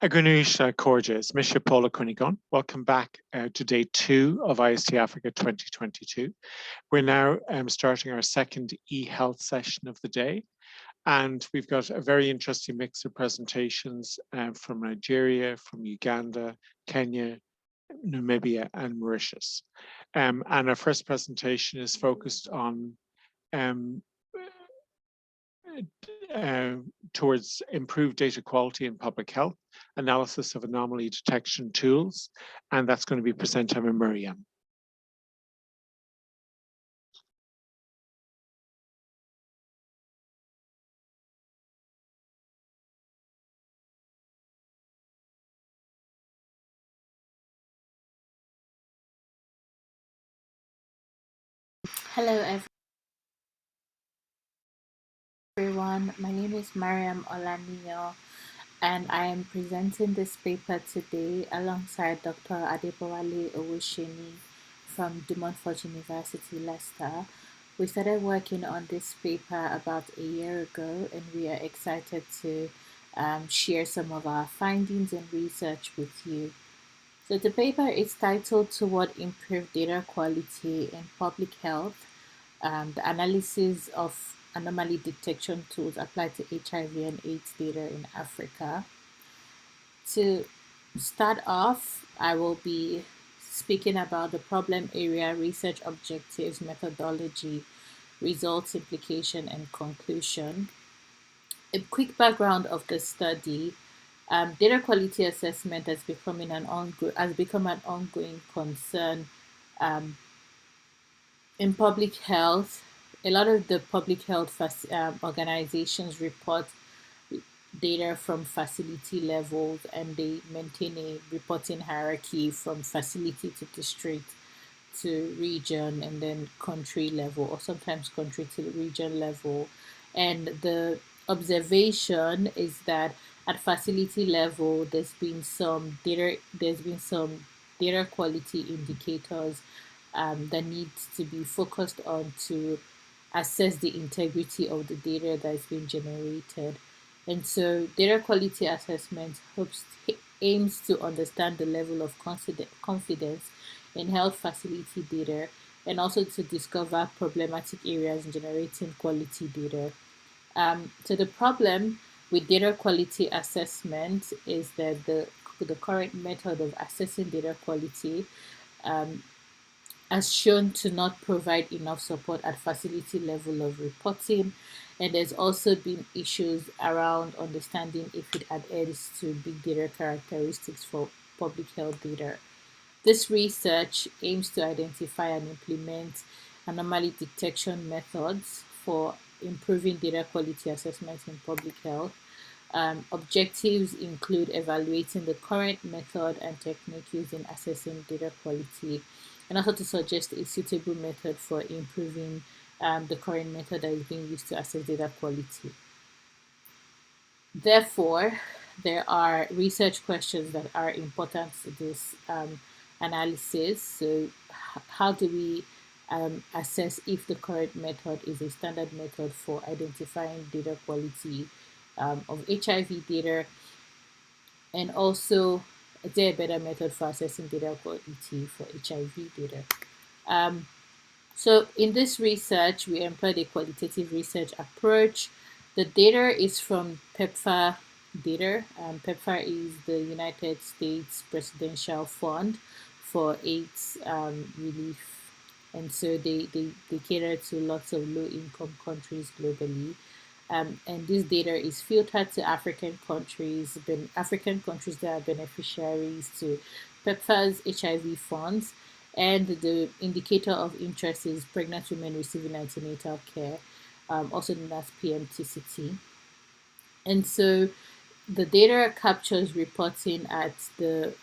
Agunush Corges, Misha Paula Kunigon. Welcome back to day 2 of IST-Africa 2022. We're now starting our second eHealth session of the day. And we've got a very interesting mix of presentations from Nigeria, from Uganda, Kenya, Namibia, and Mauritius. And our first presentation is focused on towards improved data quality in public health, analysis of anomaly detection tools, and that's going to be presented by Maryam. Hello everyone, my name is Maryam Olaniyan and I am presenting this paper today alongside Dr. Adebowale Owoseni from De Montfort University, Leicester. We started working on this paper about a year ago and we are excited to share some of our findings and research with you. So the paper is titled Toward Improved Data Quality in Public Health, the analysis of anomaly detection tools applied to HIV and AIDS data in Africa. To start off, I will be speaking about the problem area, research objectives, methodology, results, implication, and conclusion. A quick background of the study. Data quality assessment has become an ongoing concern in public health. A lot of the public health organizations report data from facility levels and they maintain a reporting hierarchy from facility to district to region and then country level, or sometimes country to region level. And the observation is that at facility level there's been some data quality indicators that need to be focused on to assess the integrity of the data that is being generated. And so data quality assessment aims to understand the level of confidence in health facility data and also to discover problematic areas in generating quality data. So the problem with data quality assessment is that the current method of assessing data quality has shown to not provide enough support at facility level of reporting, and there's also been issues around understanding if it adheres to big data characteristics for public health data. This research aims to identify and implement anomaly detection methods for improving data quality assessments in public health. Objectives include evaluating the current method and technique used in assessing data quality, and also to suggest a suitable method for improving the current method that is being used to assess data quality. Therefore, there are research questions that are important to this analysis. So, how do we assess if the current method is a standard method for identifying data quality of HIV data, and also is there a better method for assessing data quality for HIV data? So in this research, we employed a qualitative research approach. The data is from PEPFAR data. PEPFAR is the United States Presidential Fund for AIDS relief. And so they cater to lots of low-income countries globally. And this data is filtered to African countries that are beneficiaries to PEPFAR's HIV funds, and the indicator of interest is pregnant women receiving antenatal care, also known as PMTCT. And so the data captures reporting at the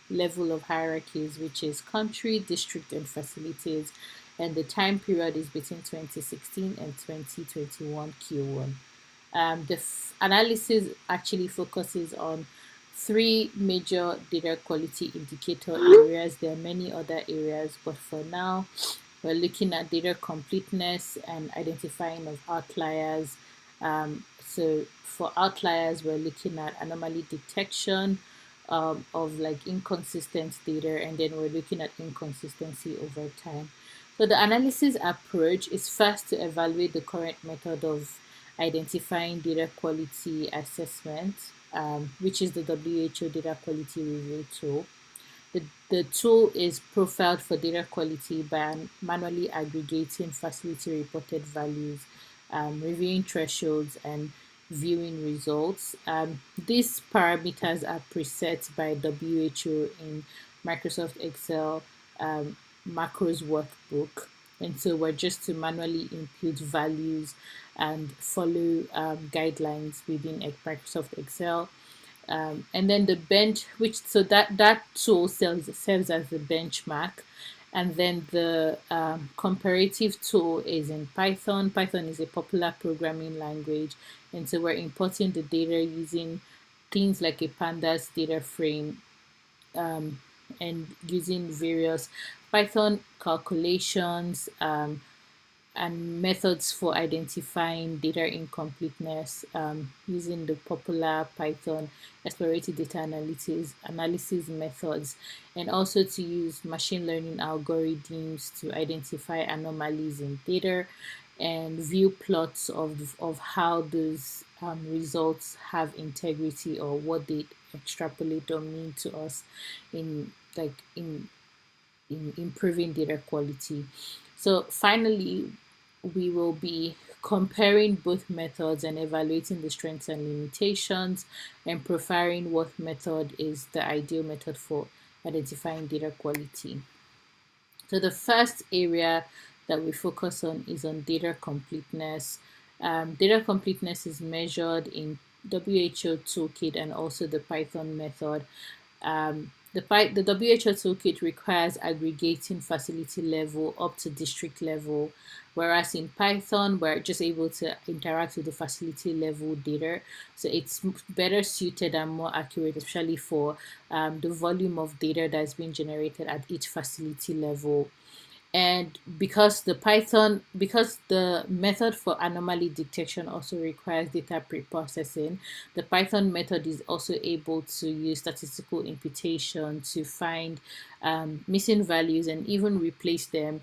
level of hierarchies, which is country, district, and facilities. And the time period is between 2016 and 2021 Q1. The analysis actually focuses on three major data quality indicator areas. There are many other areas, but for now, we're looking at data completeness and identifying of outliers, So for outliers, we're looking at anomaly detection of like inconsistent data, and then we're looking at inconsistency over time. So the analysis approach is first to evaluate the current method of identifying data quality assessment, which is the WHO data quality review tool. The tool is profiled for data quality by manually aggregating facility reported values, reviewing thresholds, and viewing results. These parameters are preset by WHO in Microsoft Excel macros workbook. And so we're just to manually input values and follow guidelines within Microsoft Excel. And then the bench, which so that tool serves as the benchmark, and then the comparative tool is in Python. Python is a popular programming language, and so we're importing the data using things like a pandas data frame, and using various Python calculations, and methods for identifying data incompleteness, using the popular Python exploratory data analysis methods, and also to use machine learning algorithms to identify anomalies in data and view plots of how those results have integrity, or what they extrapolate or mean to us in improving data quality. So finally, we will be comparing both methods and evaluating the strengths and limitations, and profiling what method is the ideal method for identifying data quality. So the first area that we focus on is on data completeness. Data completeness is measured in WHO toolkit and also the Python method. The WHO toolkit requires aggregating facility level up to district level, whereas in Python, we're just able to interact with the facility level data. So it's better suited and more accurate, especially for the volume of data that's being generated at each facility level. And because the method for anomaly detection also requires data pre-processing, the Python method is also able to use statistical imputation to find missing values and even replace them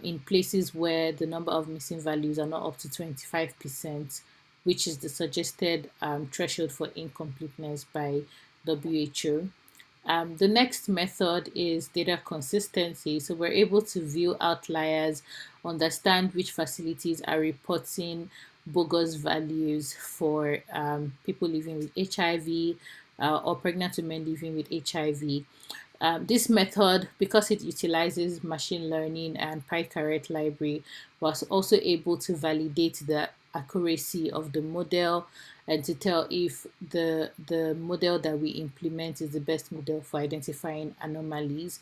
in places where the number of missing values are not up to 25%, which is the suggested threshold for incompleteness by WHO. The next method is data consistency. So we're able to view outliers, understand which facilities are reporting bogus values for people living with HIV, or pregnant women living with HIV. This method, because it utilizes machine learning and PyCaret library, was also able to validate the accuracy of the model and to tell if the model that we implement is the best model for identifying anomalies.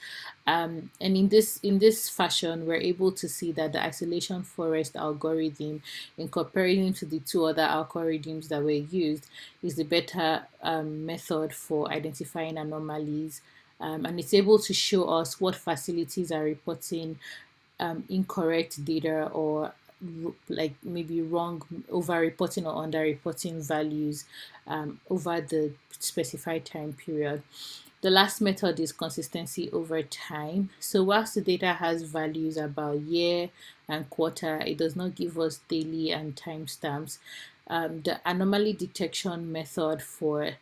And in this fashion, we're able to see that the isolation forest algorithm, in comparison to the two other algorithms that were used, is the better method for identifying anomalies. And it's able to show us what facilities are reporting incorrect data, or like maybe wrong over-reporting or under-reporting values over the specified time period. The last method is consistency over time. So whilst the data has values about year and quarter, it does not give us daily and timestamps. The anomaly detection method for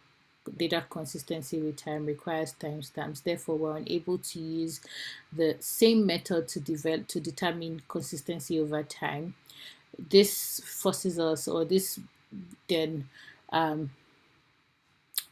data consistency with time requires timestamps. Therefore, we're unable to use the same method to determine consistency over time. This forces us, or this then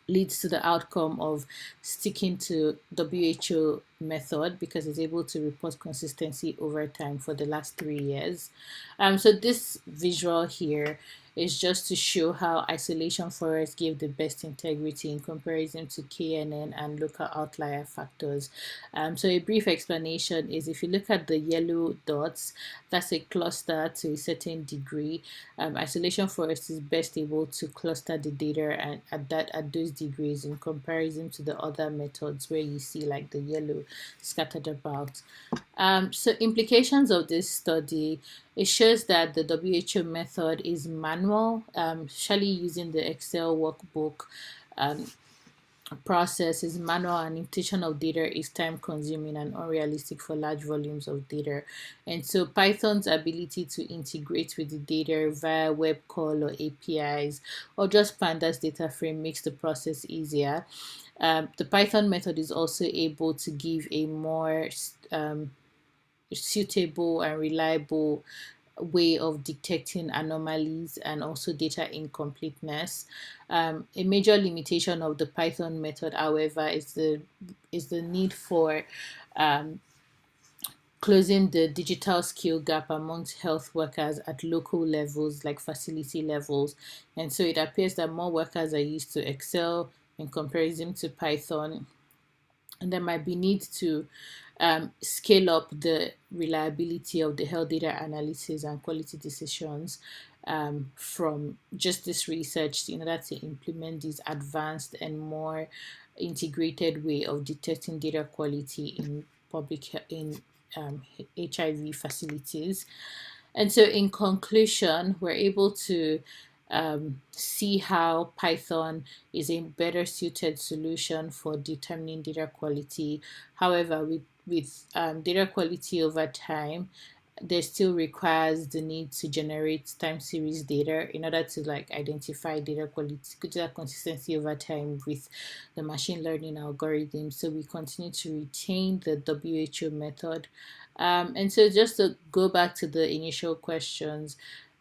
leads to the outcome of sticking to WHO method, because it's able to report consistency over time for the last 3 years. So this visual here is just to show how isolation forests give the best integrity in comparison to KNN and local outlier factors. So a brief explanation is, if you look at the yellow dots, that's a cluster to a certain degree. Isolation forest is best able to cluster the data and at those degrees, in comparison to the other methods where you see like the yellow scattered about. So implications of this study It shows that the WHO method is manual, especially using the Excel workbook. Process is manual, and imputation of data is time consuming and unrealistic for large volumes of data. And so Python's ability to integrate with the data via web call or APIs or just pandas data frame makes the process easier. The Python method is also able to give a more suitable and reliable way of detecting anomalies and also data incompleteness. A major limitation of the Python method, however, is the need for closing the digital skill gap amongst health workers at local levels, like facility levels. And so it appears that more workers are used to Excel in comparison to Python, and there might be need to scale up the reliability of the health data analysis and quality decisions from just this research in order to implement this advanced and more integrated way of detecting data quality in HIV facilities. And so, in conclusion, we're able to see how Python is a better suited solution for determining data quality. However, with data quality over time, there still requires the need to generate time series data in order to identify data quality, data consistency over time with the machine learning algorithm. So we continue to retain the WHO method. And so just to go back to the initial questions,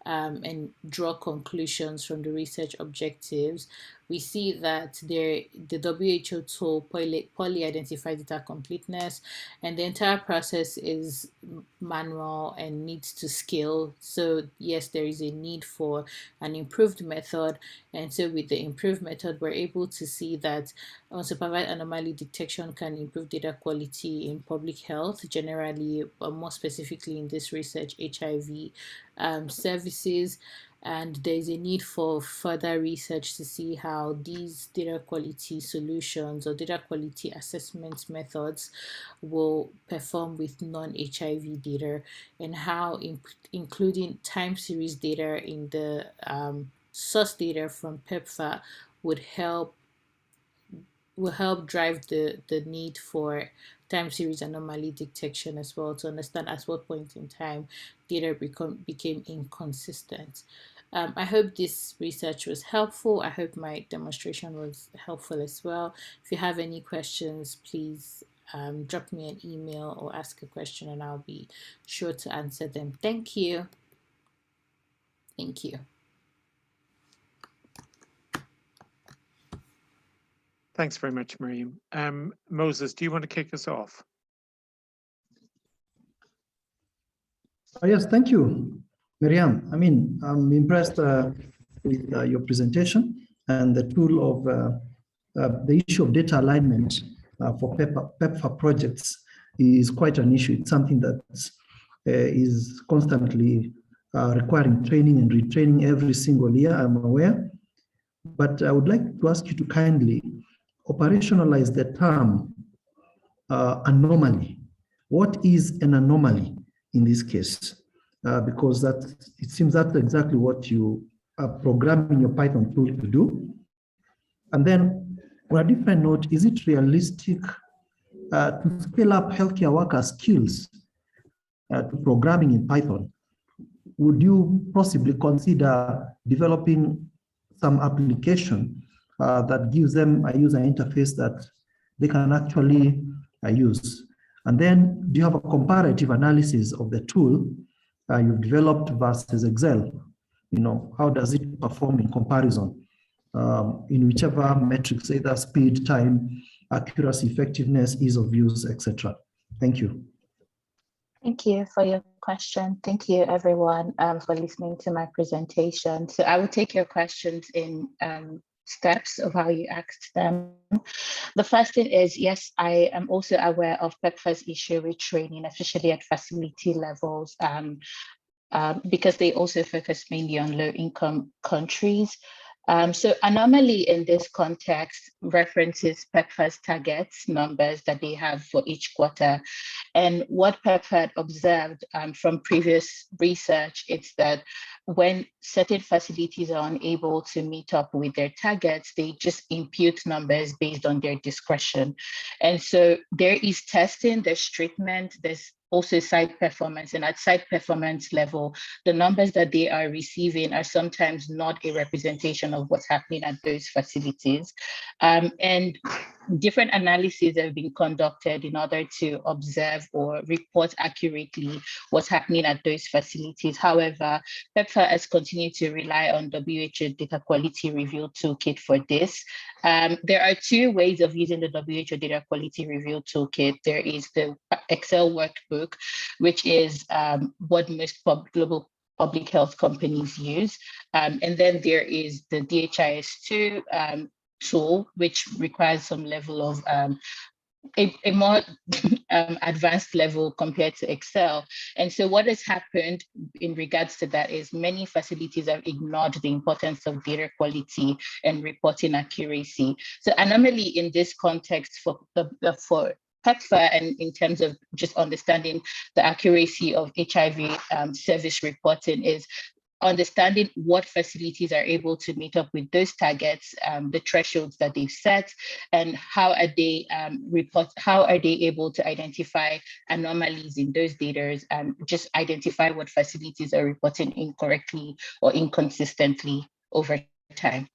and draw conclusions from the research objectives, we see that the WHO tool poorly identifies data completeness, and the entire process is manual and needs to scale. So yes, there is a need for an improved method, and so with the improved method, we're able to see that unsupervised anomaly detection can improve data quality in public health generally, but more specifically in this research, HIV services. And there's a need for further research to see how these data quality solutions or data quality assessment methods will perform with non-HIV data, and how including time series data in the source data from PEPFAR would help drive the need for time series anomaly detection as well, to understand at what point in time data became inconsistent. I hope this research was helpful. I hope my demonstration was helpful as well. If you have any questions, please drop me an email or ask a question, and I'll be sure to answer them. Thank you. Thank you. Thanks very much, Maryam. Moses, do you want to kick us off? Yes, thank you, Maryam. I mean, I'm impressed with your presentation and the tool of the issue of data alignment for PEPFAR projects is quite an issue. It's something that is constantly requiring training and retraining every single year, I'm aware. But I would like to ask you to kindly operationalize the term anomaly. What is an anomaly in this case? Because it seems that's exactly what you are programming your Python tool to do. And then on a different note, is it realistic to scale up healthcare worker skills to programming in Python? Would you possibly consider developing some application that gives them a user interface that they can actually use? And then do you have a comparative analysis of the tool you've developed versus Excel? You know, how does it perform in comparison in whichever metrics, either speed, time, accuracy, effectiveness, ease of use, etc.? Thank you. Thank you for your question. Thank you, everyone, for listening to my presentation. So I will take your questions in steps of how you asked them. The first thing is, yes, I am also aware of PEPFAR's issue with training, especially at facility levels, because they also focus mainly on low-income countries. So Anomaly in this context references PEPFAR's targets numbers that they have for each quarter. And what PEPFAR observed from previous research is that when certain facilities are unable to meet up with their targets, they just impute numbers based on their discretion. And so there is testing, there's treatment, there's also site performance. And at site performance level, the numbers that they are receiving are sometimes not a representation of what's happening at those facilities. And different analyses have been conducted in order to observe or report accurately what's happening at those facilities. However, PEPFAR has continued to rely on WHO Data Quality Review Toolkit for this. There are two ways of using the WHO Data Quality Review Toolkit. There is the Excel workbook, which is what most global public health companies use. And then there is the DHIS2 tool, which requires some level of a more advanced level compared to Excel. And so what has happened in regards to that is many facilities have ignored the importance of data quality and reporting accuracy. So Anomaly in this context for PEPFAR and in terms of just understanding the accuracy of HIV service reporting is understanding what facilities are able to meet up with those targets, the thresholds that they've set, and how are they able to identify anomalies in those data and just identify what facilities are reporting incorrectly or inconsistently over time.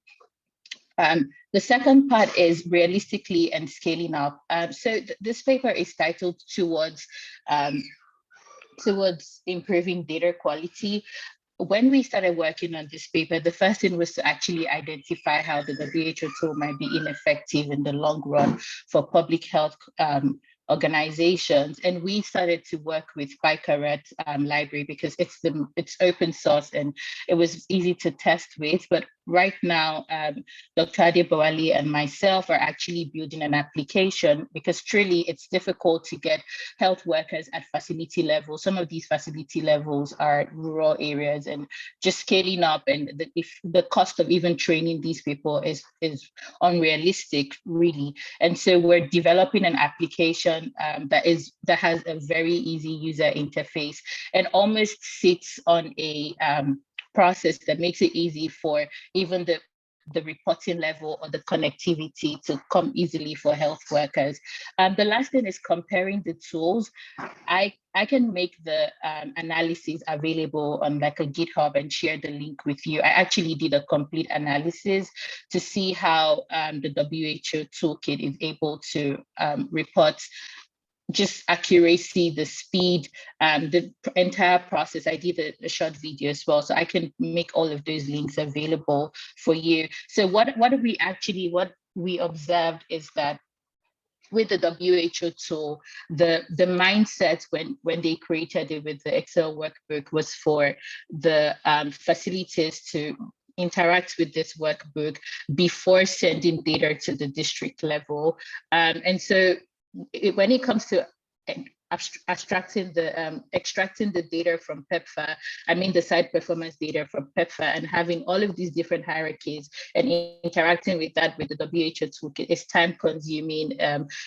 The second part is realistically and scaling up. So this paper is titled towards improving data quality. When we started working on this paper, the first thing was to actually identify how the WHO tool might be ineffective in the long run for public health organizations. And we started to work with PyCaret library because it's open source and it was easy to test with. But right now, Dr. Adebowale and myself are actually building an application because truly it's difficult to get health workers at facility level. Some of these facility levels are rural areas and just scaling up, and the cost of even training these people is unrealistic, really. And so we're developing an application that has a very easy user interface and almost sits on a process that makes it easy for even the reporting level or the connectivity to come easily for health workers. The last thing is comparing the tools. I can make the analysis available on like a GitHub and share the link with you. I actually did a complete analysis to see how the WHO toolkit is able to report just accuracy, the speed, the entire process. I did a short video as well, so I can make all of those links available for you. So what we observed is that with the WHO tool, the mindset when they created it with the Excel workbook was for the facilities to interact with this workbook before sending data to the district level. And so when it comes to extracting the data from PEPFAR, I mean the site performance data from PEPFAR, and having all of these different hierarchies and interacting with that with the WHO toolkit is time consuming.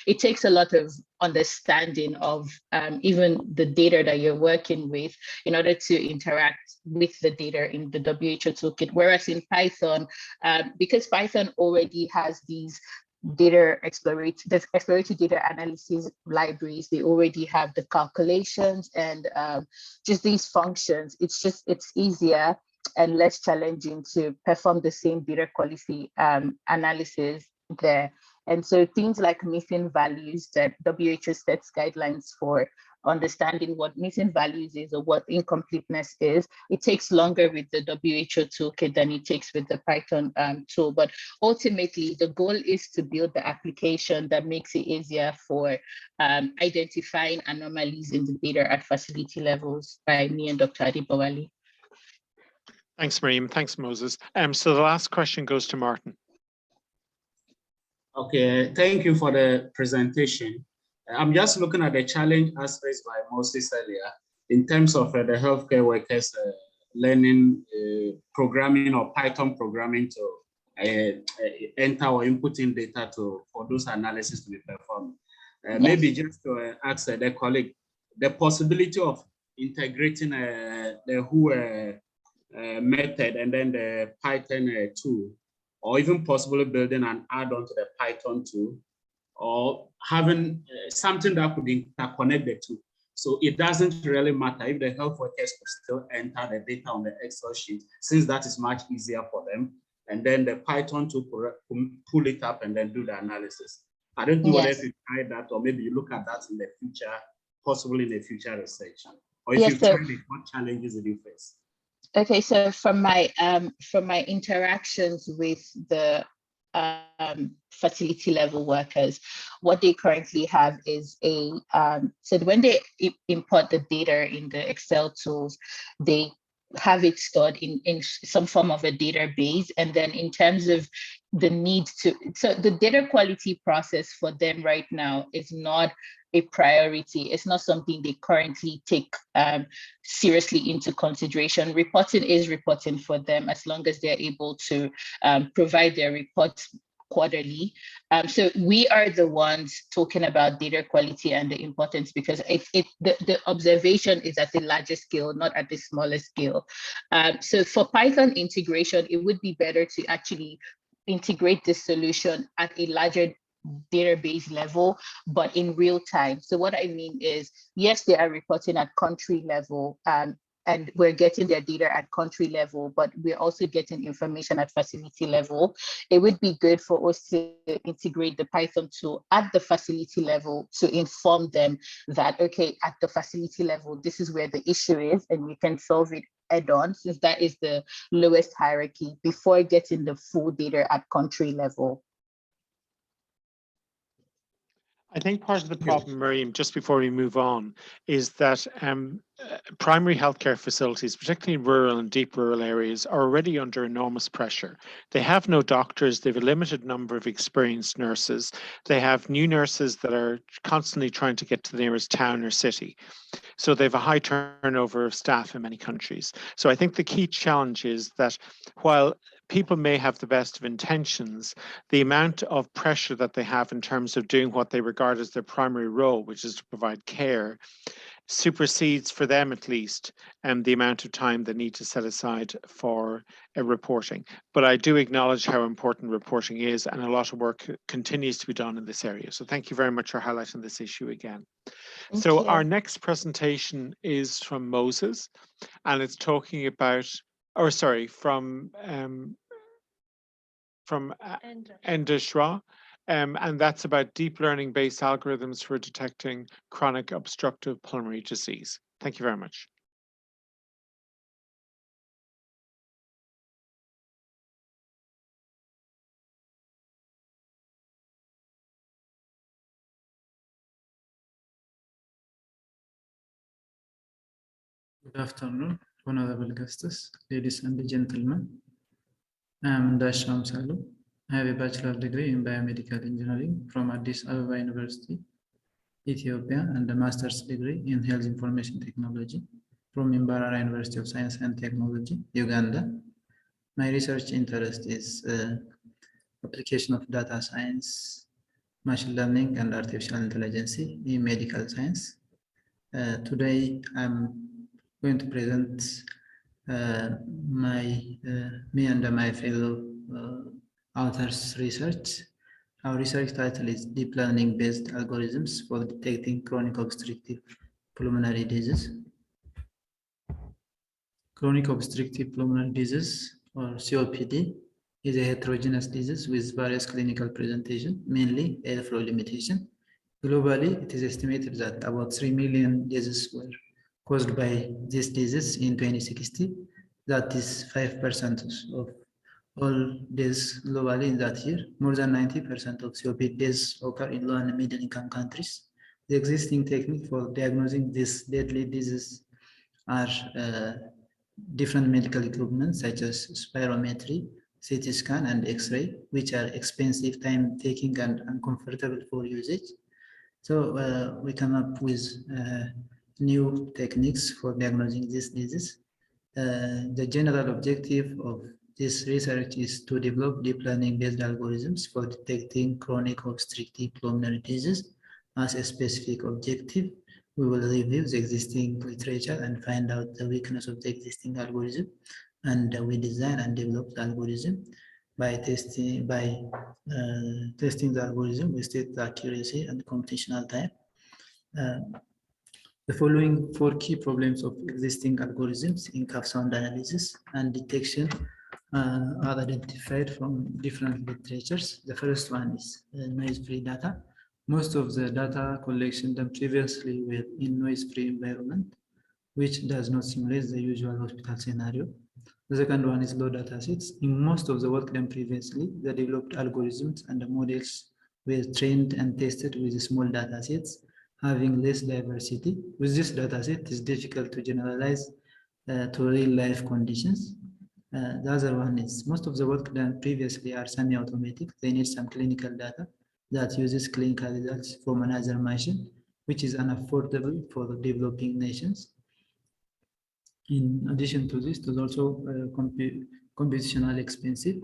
It takes a lot of understanding of even the data that you're working with in order to interact with the data in the WHO toolkit. Whereas in Python, because Python already has these exploratory data analysis libraries, they already have the calculations and just these functions. It's easier and less challenging to perform the same data quality analysis there. And so things like missing values that WHO sets guidelines for understanding what missing values is or what incompleteness is, it takes longer with the WHO toolkit than it takes with the Python tool. But ultimately, the goal is to build the application that makes it easier for identifying anomalies in the data at facility levels by me and Dr. Adebowale. Thanks, Maryam. Thanks, Moses. So the last question goes to Martin. Okay, thank you for the presentation. I'm just looking at the challenge as raised by Moses earlier in terms of the healthcare workers learning programming or Python programming to enter or input in data for those analysis to be performed. Yes. Maybe just to ask the colleague, the possibility of integrating the who method and then the Python tool, or even possibly building an add-on to the Python tool, or having something that could interconnect the two. So it doesn't really matter if the health workers could still enter the data on the Excel sheet, since that is much easier for them. And then the Python tool pull it up and then do the analysis. I don't know whether if you try that, or maybe you look at that in the future, possibly in the future research. Or if you've tried it, what challenges did you face? Okay, so from my interactions with the facility level workers, what they currently have is so when they import the data in the Excel tools, they have it stored in some form of a database. And then in terms of the need to, so the data quality process for them right now is not a priority. It's not something they currently take seriously into consideration. Reporting is reporting for them as long as they're able to provide their reports quarterly. So we are the ones talking about data quality and the importance, because the observation is at the larger scale, not at the smaller scale. So for Python integration, it would be better to actually integrate this solution at a larger database level, but in real time. So what I mean is, yes, they are reporting at country level, and we're getting their data at country level, but we're also getting information at facility level. It would be good for us to integrate the Python tool at the facility level to inform them that, okay, at the facility level, this is where the issue is, and we can solve it head-on, since that is the lowest hierarchy, before getting the full data at country level. I think part of the problem, Maryam, just before we move on, is that primary healthcare facilities, particularly in rural and deep rural areas, are already under enormous pressure. They have no doctors, they have a limited number of experienced nurses, they have new nurses that are constantly trying to get to the nearest town or city. So they have a high turnover of staff in many countries. So I think the key challenge is that while people may have the best of intentions, the amount of pressure that they have in terms of doing what they regard as their primary role, which is to provide care, supersedes, for them at least, the amount of time they need to set aside for reporting. But I do acknowledge how important reporting is, and a lot of work continues to be done in this area. So thank you very much for highlighting this issue again. So our next presentation is from Moses, and it's talking about, or sorry, from Endashaw, and that's about deep learning-based algorithms for detecting chronic obstructive pulmonary disease. Thank you very much. Good afternoon, honorable guests, ladies and gentlemen. I am Endashaw Amsalu. I have a bachelor degree in biomedical engineering from Addis Ababa University, Ethiopia, and a master's degree in health information technology from Mbarara University of Science and Technology, Uganda. My research interest is application of data science, machine learning, and artificial intelligence in medical science. Today, I'm going to present me and my fellow authors' research. Our research title is Deep Learning-Based Algorithms for Detecting Chronic Obstructive Pulmonary Disease. Chronic Obstructive Pulmonary Disease, or COPD, is a heterogeneous disease with various clinical presentations, mainly airflow limitation. Globally, it is estimated that about 3 million diseases were caused by this disease in 2060. That is 5% of all deaths globally in that year. More than 90% of COPD deaths occur in low and middle income countries. The existing technique for diagnosing this deadly disease are different medical equipment such as spirometry, CT scan, and X-ray, which are expensive, time-taking, and uncomfortable for usage. So we come up with new techniques for diagnosing this disease. The general objective of This research is to develop deep learning-based algorithms for detecting chronic obstructive pulmonary disease as a specific objective. We will review the existing literature and find out the weakness of the existing algorithm. And we design and develop the algorithm by testing the algorithm with its accuracy and computational time. The following 4 key problems of existing algorithms in cough sound analysis and detection are identified from different literatures. The first one is noise-free data. Most of the data collection done previously were in noise-free environment, which does not simulate the usual hospital scenario. The second one is low data sets. In most of the work done previously, the developed algorithms and the models were trained and tested with small data sets, having less diversity. With this data set, it's difficult to generalize to real-life conditions. The other one is most of the work done previously are semi-automatic. They need some clinical data that uses clinical results from another machine, which is unaffordable for the developing nations. In addition to this, there's also computational expensive.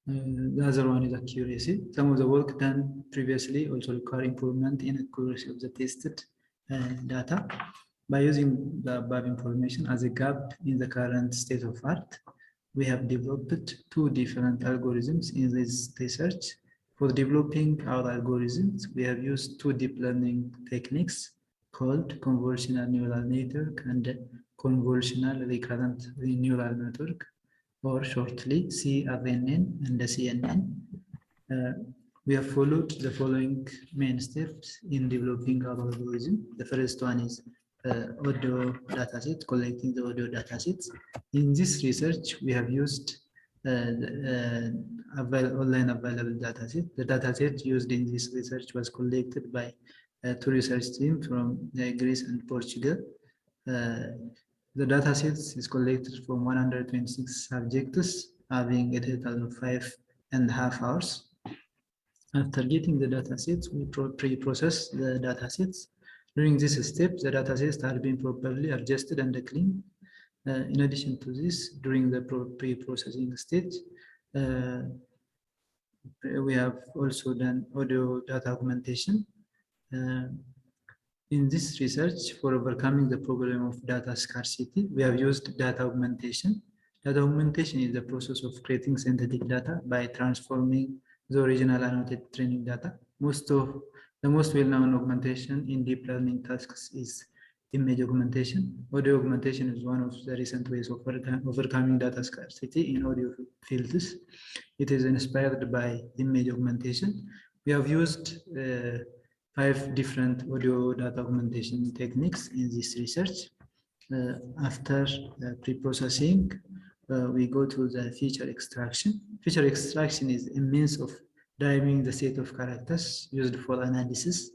The other one is accuracy. Some of the work done previously also require improvement in accuracy of the tested data. By using the above information as a gap in the current state of art, we have developed 2 different algorithms in this research. For developing our algorithms, we have used 2 deep learning techniques called convolutional neural network and convolutional recurrent neural network, or shortly CRNN and the CNN. We have followed the following main steps in developing our algorithm. The first one is audio dataset, collecting the audio datasets. In this research, we have used online available dataset. The dataset used in this research was collected by 2 research teams from Greece and Portugal. The dataset is collected from 126 subjects, having a total of 5.5 hours. After getting the datasets, we pre-process the datasets. During this step, the datasets are being properly adjusted and cleaned. In addition to this, during the pre-processing stage, we have also done audio data augmentation. In this research, for overcoming the problem of data scarcity, we have used data augmentation. Data augmentation is the process of creating synthetic data by transforming the original annotated training data. The most well-known augmentation in deep learning tasks is image augmentation. Audio augmentation is one of the recent ways of overcoming data scarcity in audio fields. It is inspired by image augmentation. We have used 5 different audio data augmentation techniques in this research. After pre-processing, we go to the feature extraction. Feature extraction is a means of deriving the set of characters used for analysis,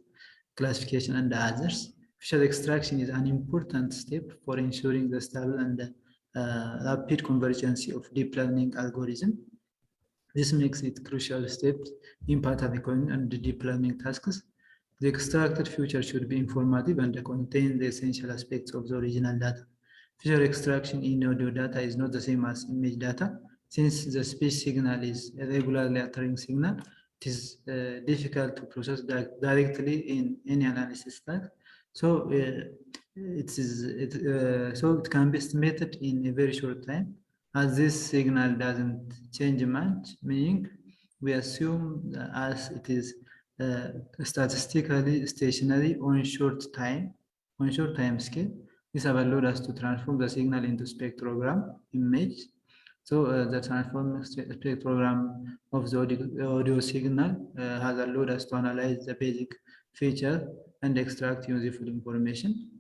classification, and others. Feature extraction is an important step for ensuring the stable and rapid convergence of deep learning algorithm. This makes it crucial step in pattern recognition and deep learning tasks. The extracted feature should be informative and contain the essential aspects of the original data. Feature extraction in audio data is not the same as image data. Since the speech signal is a regularly occurring signal, it is difficult to process directly in any analysis task. So it can be estimated in a very short time. As this signal doesn't change much, meaning we assume as it is statistically stationary on short time scale. This have allowed us to transform the signal into spectrogram image. So the transformed spectrogram of the audio signal has allowed us to analyze the basic feature and extract useful information.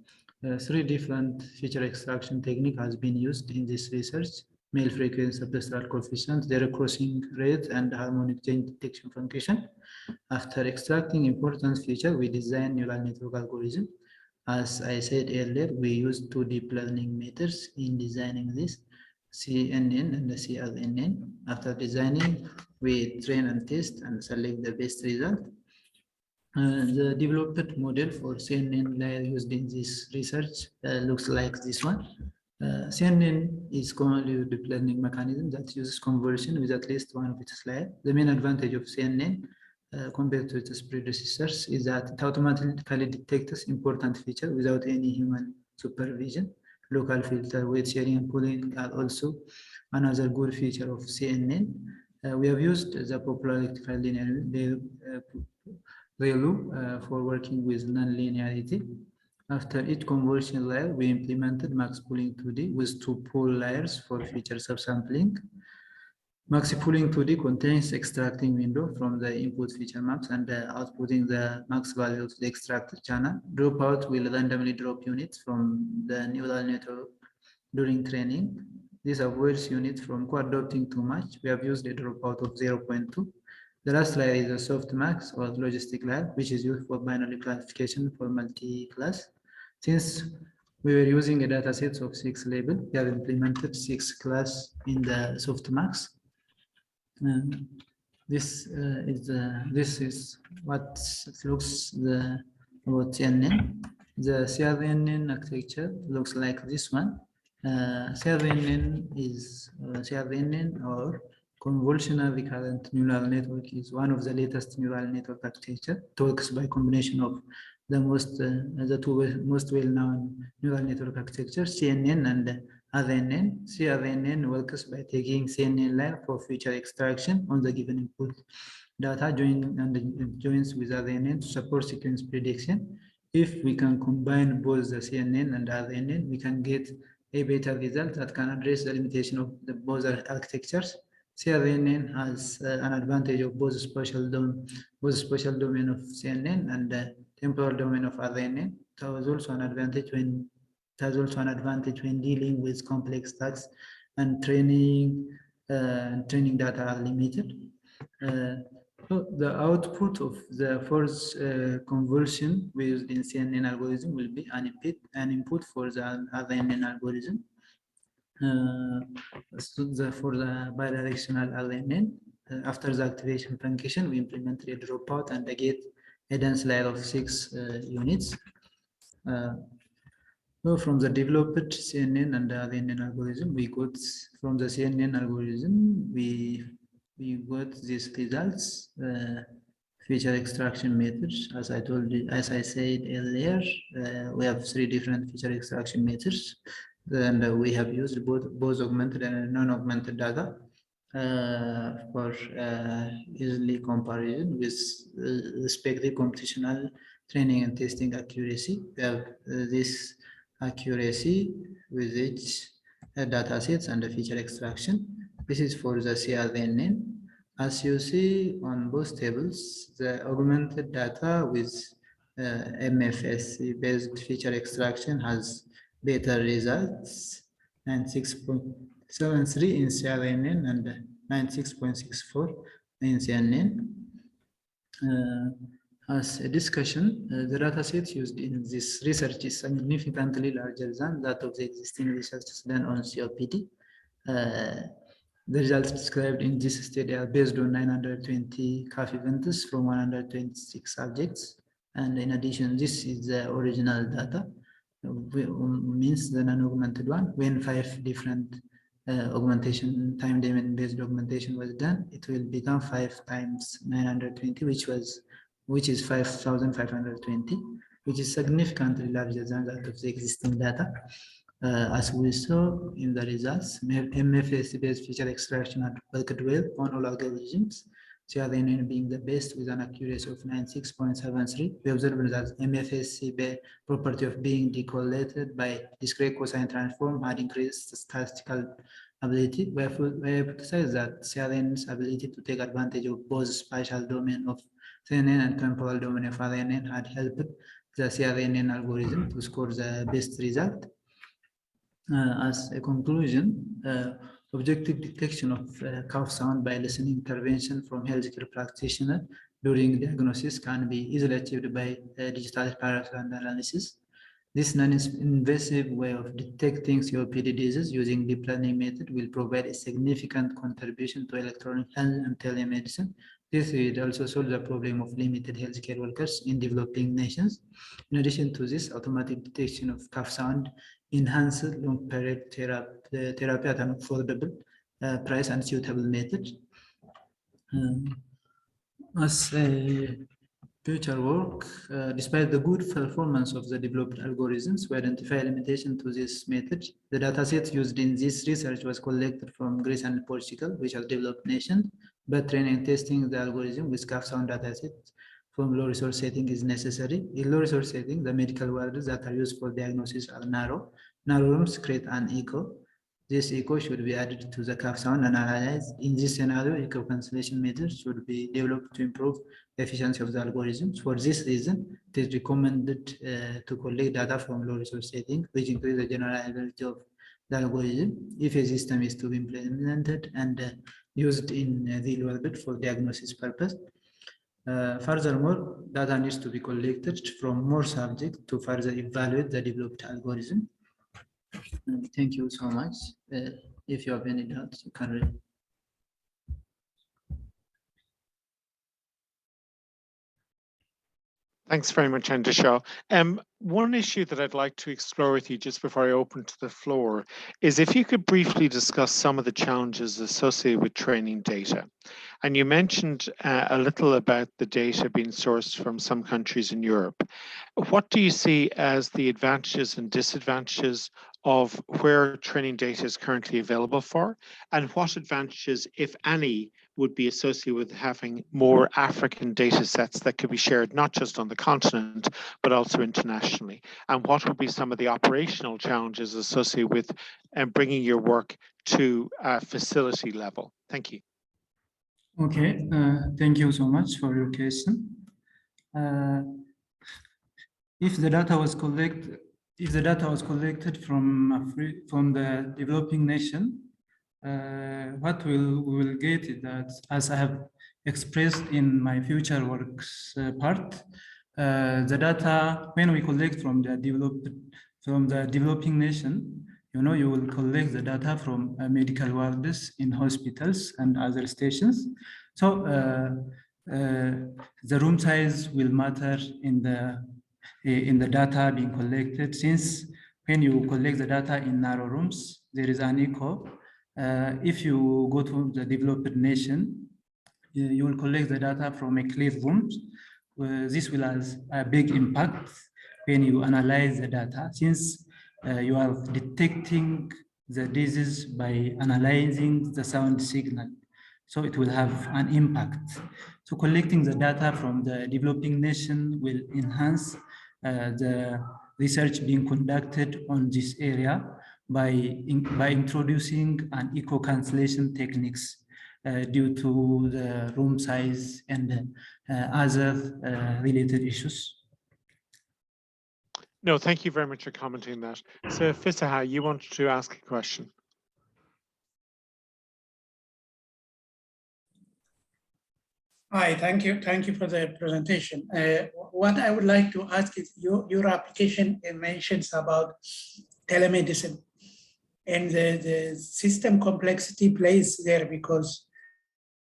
3 different feature extraction technique has been used in this research: male frequency, substral coefficient, zero crossing rate, and harmonic change detection function. After extracting important feature, we design neural network algorithm. As I said earlier, we use 2 deep learning methods in designing this, CNN and the CRNN. After designing, we train and test and select the best result. The developed model for CNN layer used in this research looks like this one. CNN is commonly used deep learning mechanism that uses convolution with at least one of its layers. The main advantage of CNN compared to its predecessors is that it automatically detects important features without any human supervision. Local filter, weight sharing, and pooling are also another good feature of CNN. We have used the popular electrical linear value for working with non-linearity. After each convolution layer, we implemented max pooling 2D with 2 pool layers for future subsampling. Max pooling 2D contains extracting window from the input feature maps and outputting the max value to the extracted channel. Dropout will randomly drop units from the neural network during training. This avoids units from co-adopting too much. We have used a dropout of 0.2. The last layer is a softmax or logistic layer, which is used for binary classification for multi-class. Since we were using a dataset of 6 labels, we have implemented 6 class in the softmax. This is what looks about CNN. The CRNN architecture looks like this one. CRNN is CRNN or convolutional recurrent neural network is one of the latest neural network architecture. It works by combination of the two most well-known neural network architectures, CNN and RNN. CRNN works by taking CNN layer for feature extraction on the given input data, joins with RNN to support sequence prediction. If we can combine both the CNN and RNN, we can get a better result that can address the limitation of both architectures. CRNN has an advantage of both spatial domain of CNN and temporal domain of RNN. There was also an advantage when dealing with complex tasks and training data are limited. So the output of the fourth convolution we used in CNN algorithm will be an input for the RNN algorithm. For the bidirectional RNN, after the activation truncation, we implemented a dropout and get a dense layer of 6 units. So from the developed CNN and the RNN algorithm, we got from the CNN algorithm, we got these results. Feature extraction methods, as I said earlier, we have 3 different feature extraction methods, and we have used both augmented and non-augmented data for easily comparison with respective computational training and testing accuracy. We have this accuracy with each data sets and the feature extraction. This is for the CRNN. As you see on both tables, the augmented data with MFSC-based feature extraction has better results, 96.73 in CRNN and 96.64 in CNN. As a discussion, the dataset used in this research is significantly larger than that of the existing research done on COPD. The results described in this study are based on 920 CAF events from 126 subjects. And in addition, this is the original data, means the non-augmented one. When 5 different augmentation, time domain based augmentation was done, it will become 5 times 920, which is 5,520, which is significantly larger than that of the existing data. As we saw in the results, MFSC-based feature extraction had worked well on all algorithms, CRNN being the best with an accuracy of 96.73. We observed that MFSC property of being decorrelated by discrete cosine transform had increased statistical ability. We hypothesized that CRNN's ability to take advantage of both spatial domain of CNN and temporal domain of RNN had helped the CRNN algorithm to score the best result. As a conclusion, objective detection of cough sound by listening intervention from healthcare practitioner during diagnosis can be easily achieved by digital parameter analysis. This non-invasive way of detecting COPD disease using deep learning method will provide a significant contribution to electronic health and telemedicine. This will also solve the problem of limited healthcare workers in developing nations. In addition to this, automatic detection of cough sound enhanced long period therapy at an affordable price and suitable method. As future work, despite the good performance of the developed algorithms, we identify limitation to this method. The dataset used in this research was collected from Greece and Portugal, which are developed nations, but training and testing the algorithm with calf sound dataset from low resource setting is necessary. In low resource setting, the medical words that are used for diagnosis are narrow. Narrow rooms create an echo. This echo should be added to the calf sound and analyzed. In this scenario, echo cancellation methods should be developed to improve the efficiency of the algorithms. For this reason, it is recommended to collect data from low resource setting, which increase the generalizability of the algorithm if a system is to be implemented and used in the real world for diagnosis purpose. Furthermore, data needs to be collected from more subjects to further evaluate the developed algorithm. Thank you so much. If you have any doubts, you can read. Thanks very much, Endashaw. One issue that I'd like to explore with you just before I open to the floor is if you could briefly discuss some of the challenges associated with training data. And you mentioned a little about the data being sourced from some countries in Europe. What do you see as the advantages and disadvantages of where training data is currently available for? And what advantages, if any, would be associated with having more African data sets that could be shared not just on the continent, but also internationally? And what would be some of the operational challenges associated with bringing your work to a facility level? Thank you. Okay, thank you so much for your question. If the data was collected from the developing nation, what we will get is that, as I have expressed in my future works part, the data when we collect from the developing nation, you will collect the data from medical wards in hospitals and other stations. So the room size will matter in the data being collected, since when you collect the data in narrow rooms, there is an echo. If you go to the developed nation, you will collect the data from a clear room. This will have a big impact when you analyze the data, since you are detecting the disease by analyzing the sound signal. So it will have an impact. So collecting the data from the developing nation will enhance the research being conducted on this area by introducing an echo cancellation techniques due to the room size and other related issues. No, thank you very much for commenting on that. So Sashah, you wanted to ask a question. Hi, thank you. Thank you for the presentation. What I would like to ask is your application mentions about telemedicine, and the system complexity plays there because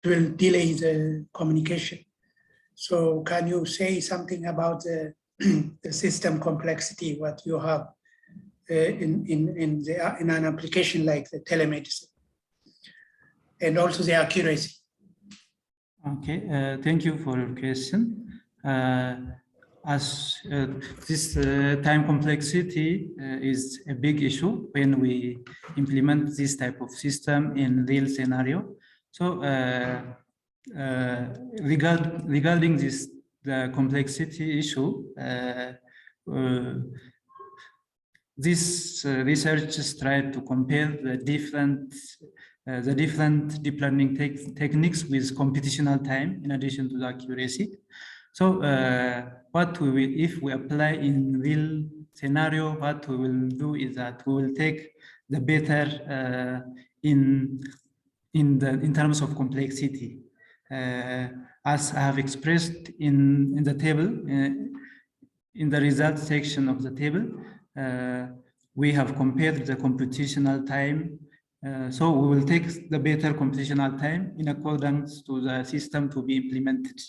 it will delay the communication. So can you say something about the system complexity, what you have in an application like the telemedicine, and also the accuracy? Okay, thank you for your question. As this time complexity is a big issue when we implement this type of system in real scenario. So regarding the complexity issue, this research tried to compare the different deep learning techniques with computational time in addition to the accuracy. So what we will, if we apply in real scenario, what we will do is that we will take the better in terms of complexity. As I have expressed in the table, in the results section of the table, we have compared the computational time. So we will take the better computational time in accordance to the system to be implemented.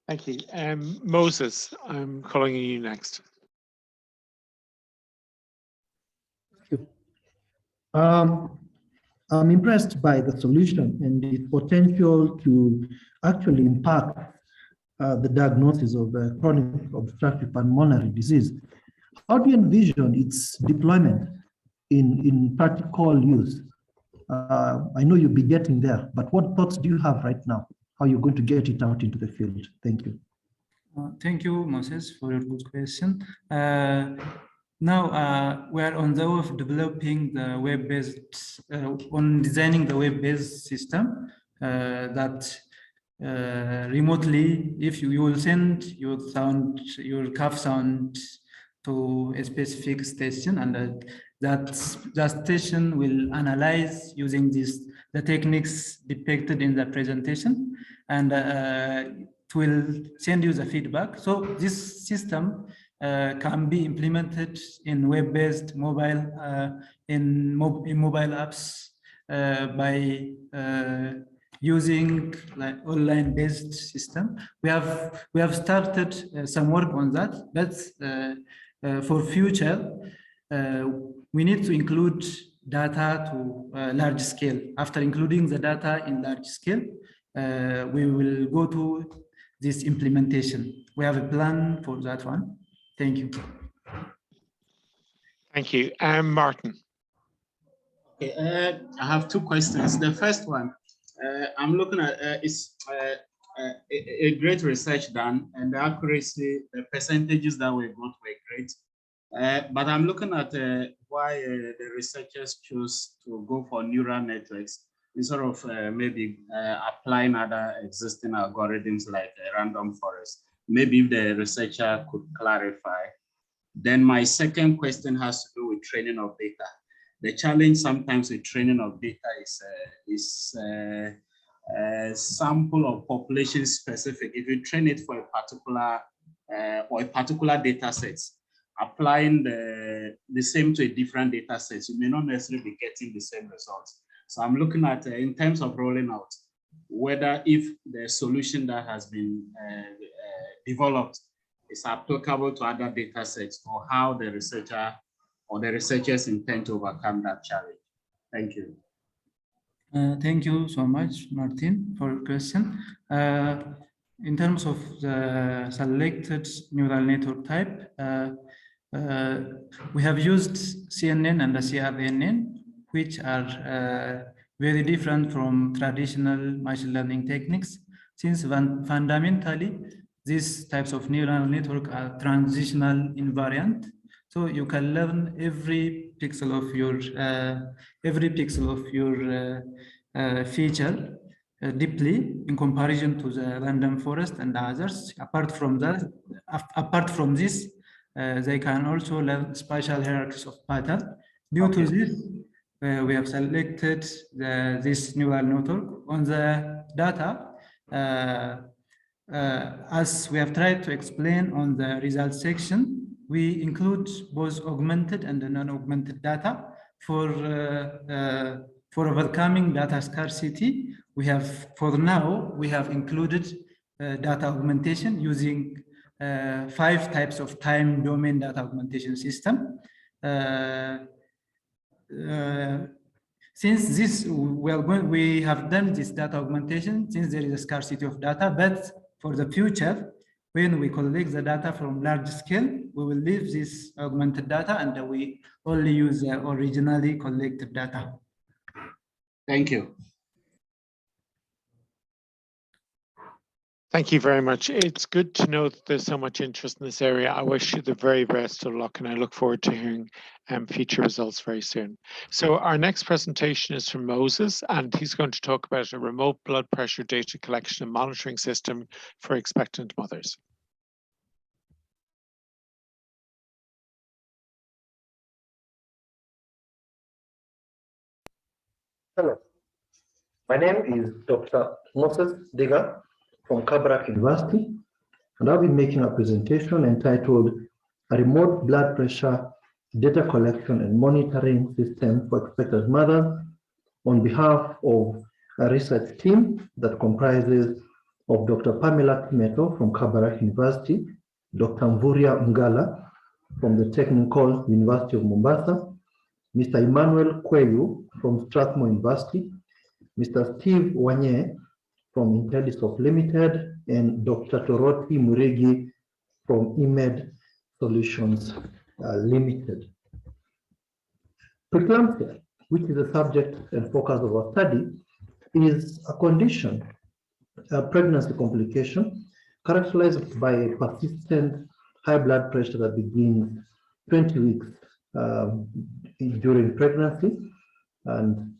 Thank you. Moses, I'm calling you next. I'm impressed by the solution and its potential to actually impact the diagnosis of chronic obstructive pulmonary disease. How do you envision its deployment in practical use? I know you'll be getting there, but what thoughts do you have right now? How you're going to get it out into the field? Thank you. Thank you, Moses, for your good question. Now we are on the way of developing the web-based, on designing the web-based system that remotely, if you will send your sound, your cough sound to a specific station, and that station will analyze using the techniques depicted in the presentation, and it will send you the feedback. So this system can be implemented in web-based mobile in mobile apps by using like online-based system. We have started some work on that, but for future we need to include data to large scale. After including the data in large scale, we will go to this implementation. We have a plan for that one. Thank you. Thank you. Martin. Okay, I have two questions. The first one, I'm looking at is a great research done, and the accuracy, the percentages that we got were great. But I'm looking at why the researchers choose to go for neural networks instead of maybe applying other existing algorithms like random forest. Maybe if the researcher could clarify. Then my second question has to do with training of data. The challenge sometimes with training of data is sample of population specific. If you train it for a particular data set, applying the same to a different data set, you may not necessarily be getting the same results. So I'm looking at, in terms of rolling out, whether if the solution that has been developed is applicable to other data sets, or how the researcher or the researchers intend to overcome that challenge. Thank you. Thank you so much, Martin, for your question. In terms of the selected neural network type, we have used CNN and the CRNN, which are very different from traditional machine learning techniques, since fundamentally these types of neural network are transitional invariant. So you can learn every pixel of your feature deeply in comparison to the random forest and others. Apart from this, they can also learn spatial hierarchies of pattern. Due to this, we have selected this neural network on the data. As we have tried to explain on the results section, we include both augmented and non-augmented data for overcoming data scarcity. For now, we have included data augmentation using 5 types of time domain data augmentation system. Since we have done this data augmentation, since there is a scarcity of data, but for the future, when we collect the data from large scale, we will leave this augmented data and we only use the originally collected data. Thank you. Thank you very much. It's good to know that there's so much interest in this area. I wish you the very best of luck, and I look forward to hearing future results very soon. So our next presentation is from Moses, and he's going to talk about a remote blood pressure data collection and monitoring system for expectant mothers. Hello, my name is Dr. Moses Thiga from Kabarak University, and I'll be making a presentation entitled A Remote Blood Pressure Data Collection and Monitoring System for Expectant Mothers on behalf of a research team that comprises of Dr. Pamela Kimeto from Kabarak University, Dr. Mvuria Ngala from the Technical University of Mombasa, Mr. Emmanuel Kweyu from Strathmore University, Mr. Steve Wanye from Intellisoft Limited, and Dr. Toroti Murigi from eMed Solutions Limited. Preeclampsia, which is the subject and focus of our study, is a condition, a pregnancy complication, characterized by a persistent high blood pressure that begins 20 weeks during pregnancy, and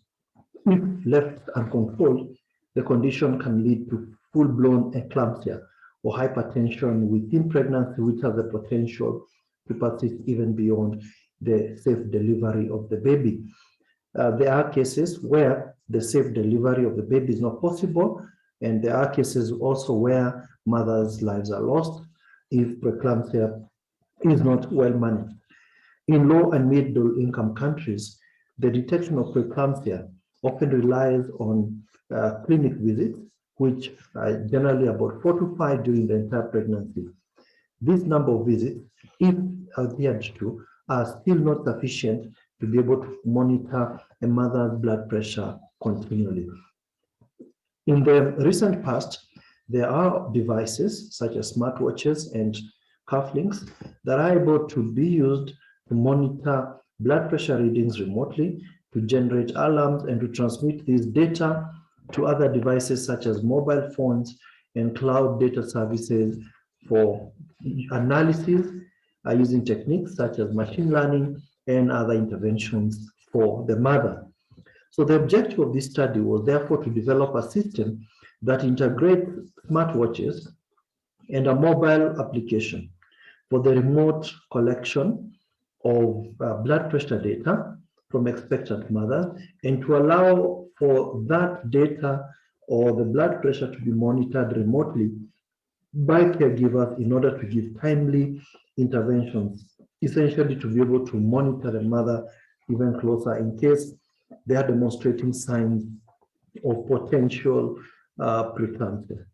if left uncontrolled, the condition can lead to full-blown eclampsia or hypertension within pregnancy, which has the potential to persist even beyond the safe delivery of the baby. There are cases where the safe delivery of the baby is not possible, and there are cases also where mothers' lives are lost if preeclampsia is not well managed. In low and middle income countries, the detection of preeclampsia often relies on clinic visits, which are generally about 4 to 5 during the entire pregnancy. This number of visits, if adhered to, are still not sufficient to be able to monitor a mother's blood pressure continually. In the recent past, there are devices such as smartwatches and cufflinks that are able to be used to monitor blood pressure readings remotely, to generate alarms, and to transmit this data to other devices such as mobile phones and cloud data services for analysis using techniques such as machine learning and other interventions for the mother. So the objective of this study was therefore to develop a system that integrates smartwatches and a mobile application for the remote collection of blood pressure data from expectant mothers, and to allow for that data or the blood pressure to be monitored remotely by caregivers in order to give timely interventions, essentially to be able to monitor the mother even closer in case they are demonstrating signs of potential preeclampsia.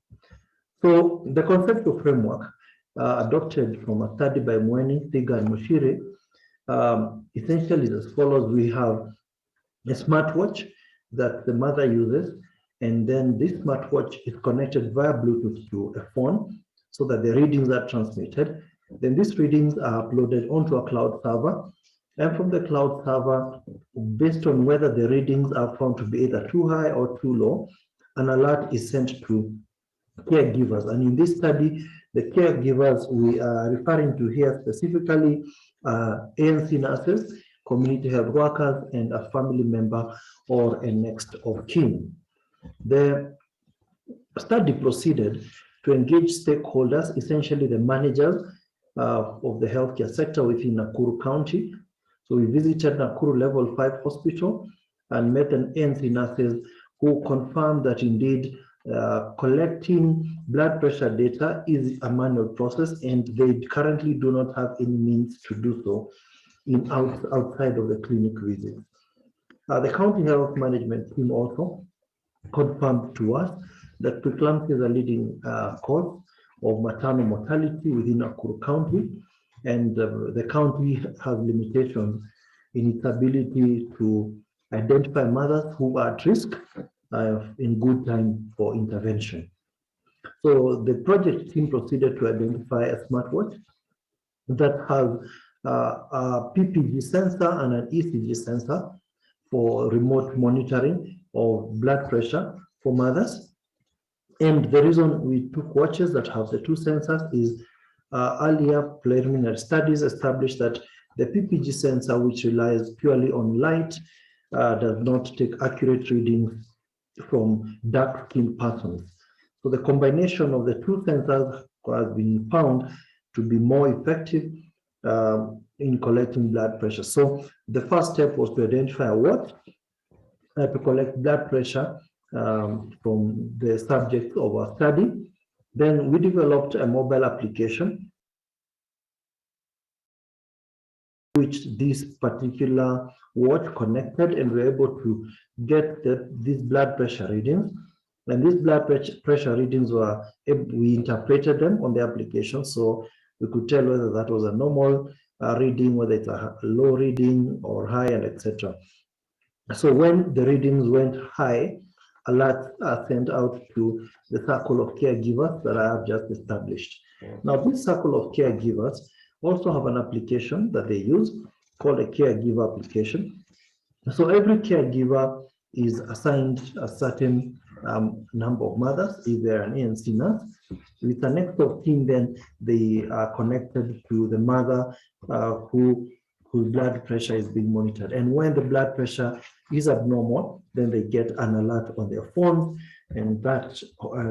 So the conceptual framework adopted from a study by Mweni, Thiga, and Mushiri essentially is as follows. We have a smartwatch that the mother uses, and then this smartwatch is connected via Bluetooth to a phone so that the readings are transmitted. Then these readings are uploaded onto a cloud server, and from the cloud server, based on whether the readings are found to be either too high or too low, an alert is sent to caregivers. And in this study, the caregivers we are referring to here specifically ANC nurses, community health workers, and a family member or a next of kin. The study proceeded to engage stakeholders, essentially the managers of the healthcare sector within Nakuru County. So we visited Nakuru Level 5 Hospital and met an ANC nurses who confirmed that indeed collecting blood pressure data is a manual process, and they currently do not have any means to do so outside of the clinic visit. The county health management team also confirmed to us that preeclampsia is a leading cause of maternal mortality within Nakuru County, and the county has limitations in its ability to identify mothers who are at risk in good time for intervention. So the project team proceeded to identify a smartwatch that has a PPG sensor and an ECG sensor for remote monitoring of blood pressure for mothers. And the reason we took watches that have the two sensors is earlier preliminary studies established that the PPG sensor, which relies purely on light, does not take accurate readings from dark-skinned persons. So the combination of the two sensors has been found to be more effective in collecting blood pressure. So the first step was to identify a watch to collect blood pressure from the subject of our study. Then we developed a mobile application which this particular watch connected, and we're able to get these blood pressure readings And these blood pressure readings were, we interpreted them on the application, so we could tell whether that was a normal reading, whether it's a low reading or high, and etc. So when the readings went high, alerts are sent out to the circle of caregivers that I have just established. Now, this circle of caregivers also have an application that they use called a caregiver application. So every caregiver is assigned a certain number of mothers, if they're an ANC nurse. With the next of kin, then they are connected to the mother whose blood pressure is being monitored. And when the blood pressure is abnormal, then they get an alert on their phone, and that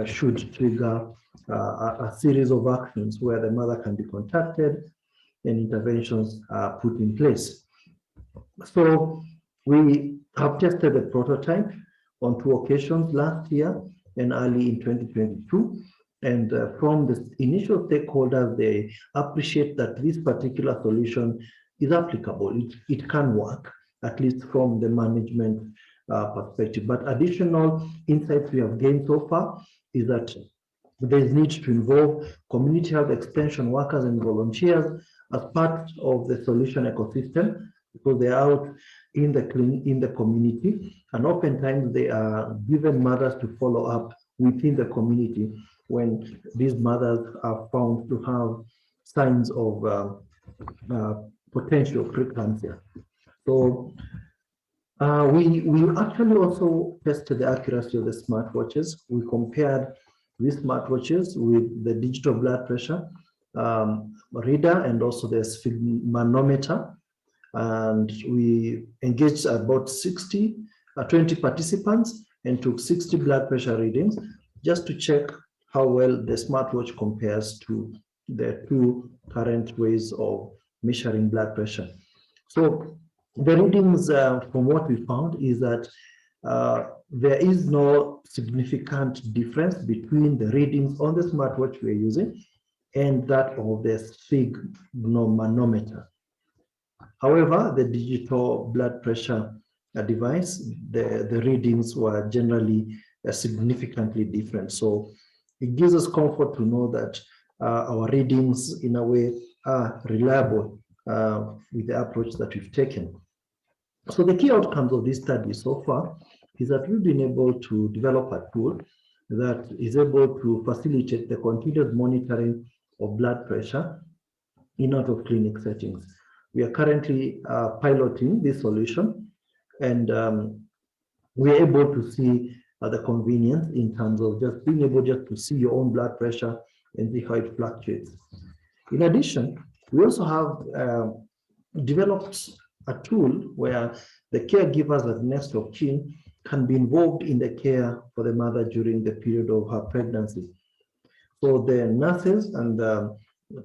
should trigger a series of actions where the mother can be contacted and interventions are put in place. So we have tested the prototype on 2 occasions last year and early in 2022. And from the initial stakeholders, they appreciate that this particular solution is applicable. It can work, at least from the management perspective. But additional insights we have gained so far is that there is need to involve community health extension workers and volunteers as part of the solution ecosystem, because they are out in the community, and oftentimes they are given mothers to follow up within the community when these mothers are found to have signs of potential preeclampsia. So we actually also tested the accuracy of the smartwatches. We compared these smartwatches with the digital blood pressure reader and also the sphygmanometer. And we engaged about 20 participants and took 60 blood pressure readings just to check how well the smartwatch compares to the 2 current ways of measuring blood pressure. So the readings from what we found is that there is no significant difference between the readings on the smartwatch we're using and that of the sphygmanometer. However, the digital blood pressure device, the readings were generally significantly different. So it gives us comfort to know that our readings, in a way, are reliable with the approach that we've taken. So the key outcomes of this study so far is that we've been able to develop a tool that is able to facilitate the continuous monitoring of blood pressure in out-of-clinic settings. We are currently piloting this solution, and we are able to see the convenience in terms of just being able just to see your own blood pressure and see how it fluctuates. In addition, we also have developed a tool where the caregivers at next of kin can be involved in the care for the mother during the period of her pregnancy. So the nurses and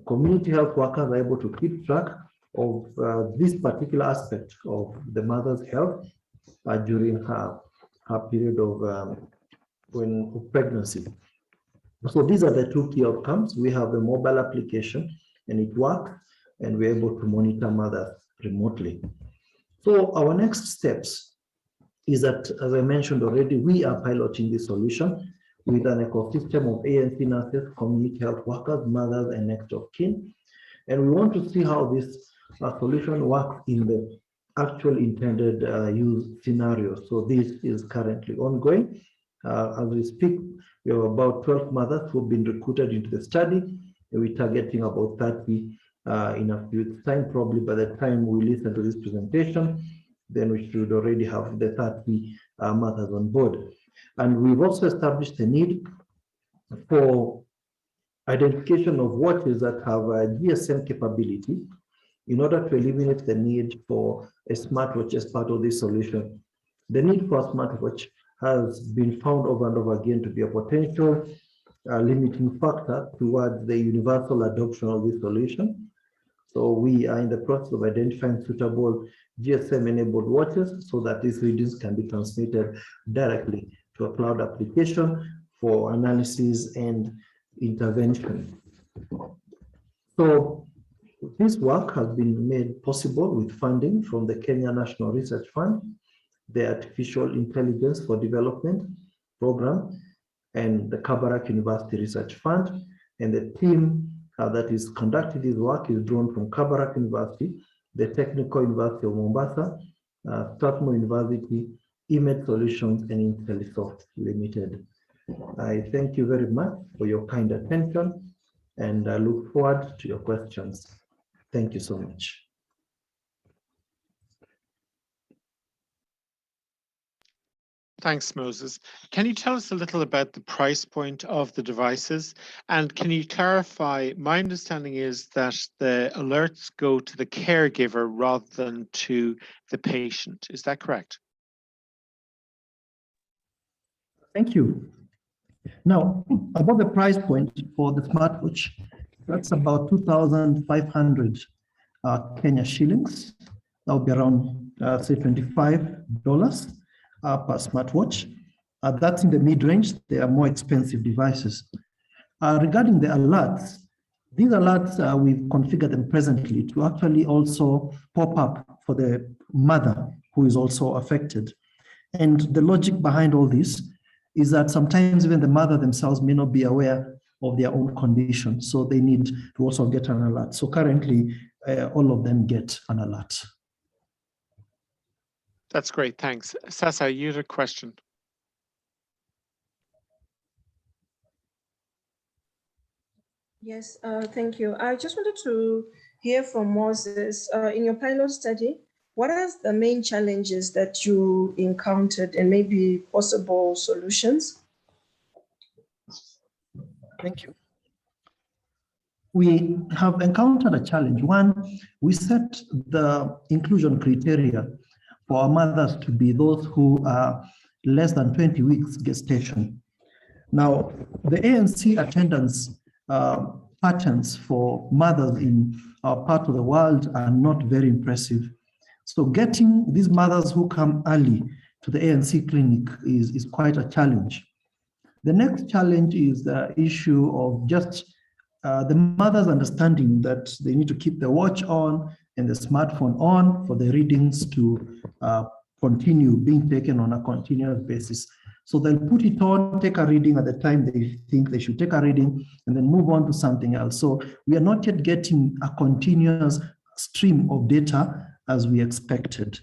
community health workers are able to keep track of this particular aspect of the mother's health during her period of pregnancy. So these are the 2 key outcomes. We have the mobile application and it works, and we're able to monitor mothers remotely. So our next steps is that, as I mentioned already, we are piloting this solution with an ecosystem of ANC nurses, community health workers, mothers, and next of kin. And we want to see how this solution works in the actual intended use scenario. So this is currently ongoing. As we speak, we have about 12 mothers who have been recruited into the study, and we're targeting about 30 in a few weeks' time. Probably by the time we listen to this presentation, then we should already have the 30 mothers on board. And we've also established the need for identification of watches that have a GSM capability in order to eliminate the need for a smartwatch as part of this solution. The need for a smartwatch has been found over and over again to be a potential limiting factor towards the universal adoption of this solution. So we are in the process of identifying suitable GSM-enabled watches so that these readings can be transmitted directly to a cloud application for analysis and intervention. So this work has been made possible with funding from the Kenya National Research Fund, the Artificial Intelligence for Development program, and the Kabarak University Research Fund. And the team that is conducting this work is drawn from Kabarak University, the Technical University of Mombasa, Strathmore University, eMed Solutions, and IntelliSoft Limited. I thank you very much for your kind attention, and I look forward to your questions. Thank you so much. Thanks, Moses. Can you tell us a little about the price point of the devices? And can you clarify, my understanding is that the alerts go to the caregiver rather than to the patient. Is that correct? Thank you. Now, about the price point for the smartwatch, that's about 2,500 Kenya shillings. That would be around, say, $25 per smartwatch. That's in the mid-range. They are more expensive devices. Regarding the alerts, these alerts, we've configured them presently to actually also pop up for the mother who is also affected. And the logic behind all this is that sometimes even the mother themselves may not be aware of their own condition, so they need to also get an alert. So currently, all of them get an alert. That's great, thanks. Sashah, you had a question. Yes, thank you. I just wanted to hear from Moses. In your pilot study, what are the main challenges that you encountered and maybe possible solutions? Thank you. We have encountered a challenge. One, we set the inclusion criteria for our mothers to be those who are less than 20 weeks gestation. Now, the ANC attendance patterns for mothers in our part of the world are not very impressive. So getting these mothers who come early to the ANC clinic is quite a challenge. The next challenge is the issue of just the mother's understanding that they need to keep the watch on and the smartphone on for the readings to continue being taken on a continuous basis. So they'll put it on, take a reading at the time they think they should take a reading, and then move on to something else. So we are not yet getting a continuous stream of data as we expected.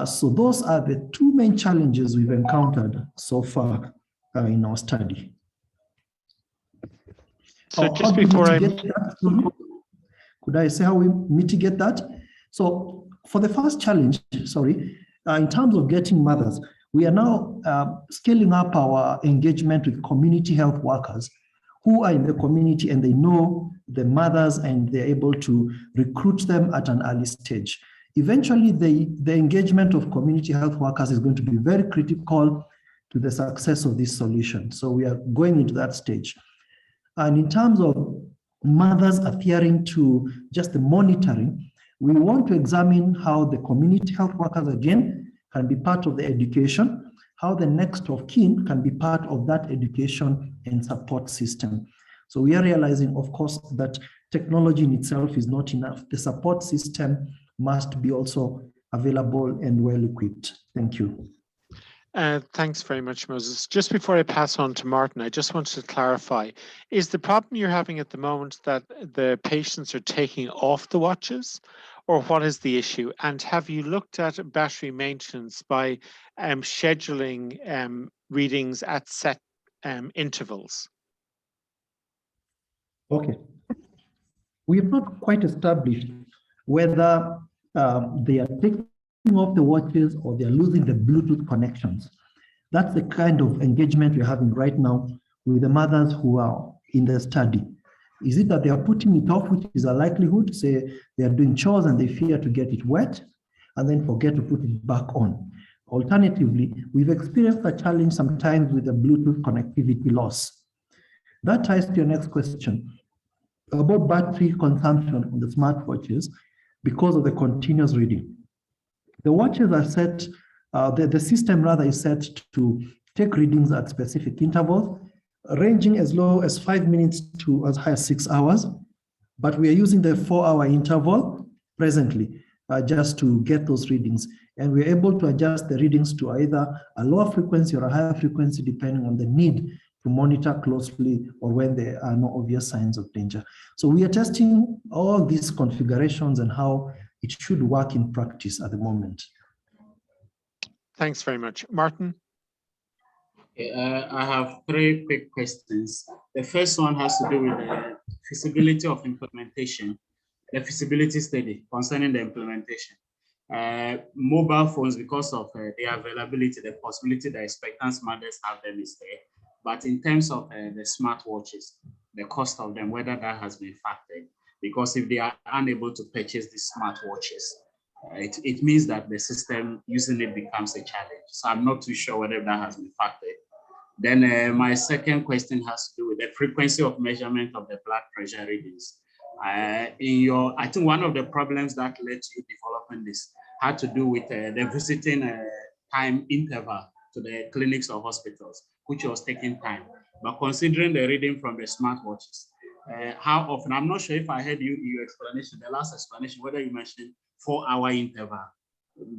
So those are the two main challenges we've encountered so far in our study. So just before could I say how we mitigate that? So for the first challenge, in terms of getting mothers, we are now scaling up our engagement with community health workers who are in the community and they know the mothers and they're able to recruit them at an early stage. Eventually, the engagement of community health workers is going to be very critical to the success of this solution. So we are going into that stage. And in terms of mothers adhering to just the monitoring, we want to examine how the community health workers, again, can be part of the education, how the next of kin can be part of that education and support system. So we are realizing, of course, that technology in itself is not enough. The support system must be also available and well equipped. Thank you. Thanks very much, Moses. Just before I pass on to Martin, I just wanted to clarify, is the problem you're having at the moment that the patients are taking off the watches, or what is the issue? And have you looked at battery maintenance by scheduling readings at set intervals? Okay. We have not quite established whether they are taking off the watches or they're losing the Bluetooth connections. That's the kind of engagement we're having right now with the mothers who are in the study. Is it that they are putting it off, which is a likelihood, say they are doing chores and they fear to get it wet and then forget to put it back on. Alternatively, we've experienced a challenge sometimes with the Bluetooth connectivity loss. That ties to your next question about battery consumption on the smartwatches because of the continuous reading. The watches are set, the system rather is set to take readings at specific intervals, ranging as low as 5 minutes to as high as 6 hours. But we are using the 4-hour interval presently just to get those readings. And we're able to adjust the readings to either a lower frequency or a higher frequency depending on the need to monitor closely or when there are no obvious signs of danger. So we are testing all these configurations and how it should work in practice at the moment. Thanks very much. Martin? I have three quick questions. The first one has to do with the feasibility of implementation, the feasibility study concerning the implementation. Mobile phones, because of the availability, the possibility that expectant mothers have them is there. But in terms of the smartwatches, the cost of them, whether that has been factored, because if they are unable to purchase these smartwatches, it means that the system using it becomes a challenge. So I'm not too sure whether that has been factored. Then my second question has to do with the frequency of measurement of the blood pressure readings. I think one of the problems that led to you developing this had to do with the visiting time interval to the clinics or hospitals, which was taking time. But considering the reading from the smartwatches, how often, I'm not sure if I heard your explanation, the last explanation, whether you mentioned 4-hour interval,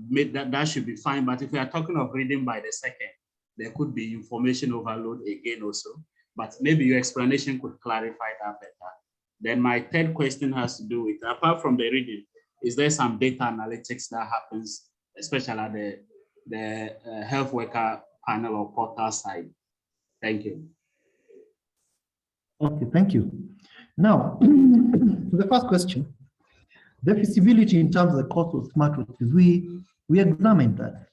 that should be fine. But if we are talking of reading by the second, there could be information overload again also. But maybe your explanation could clarify that better. Then my third question has to do with, apart from the reading, is there some data analytics that happens, especially at the health worker panel or portal side? Thank you. Okay, thank you. Now, to the first question, the feasibility in terms of the cost of smartwatches, we examined that.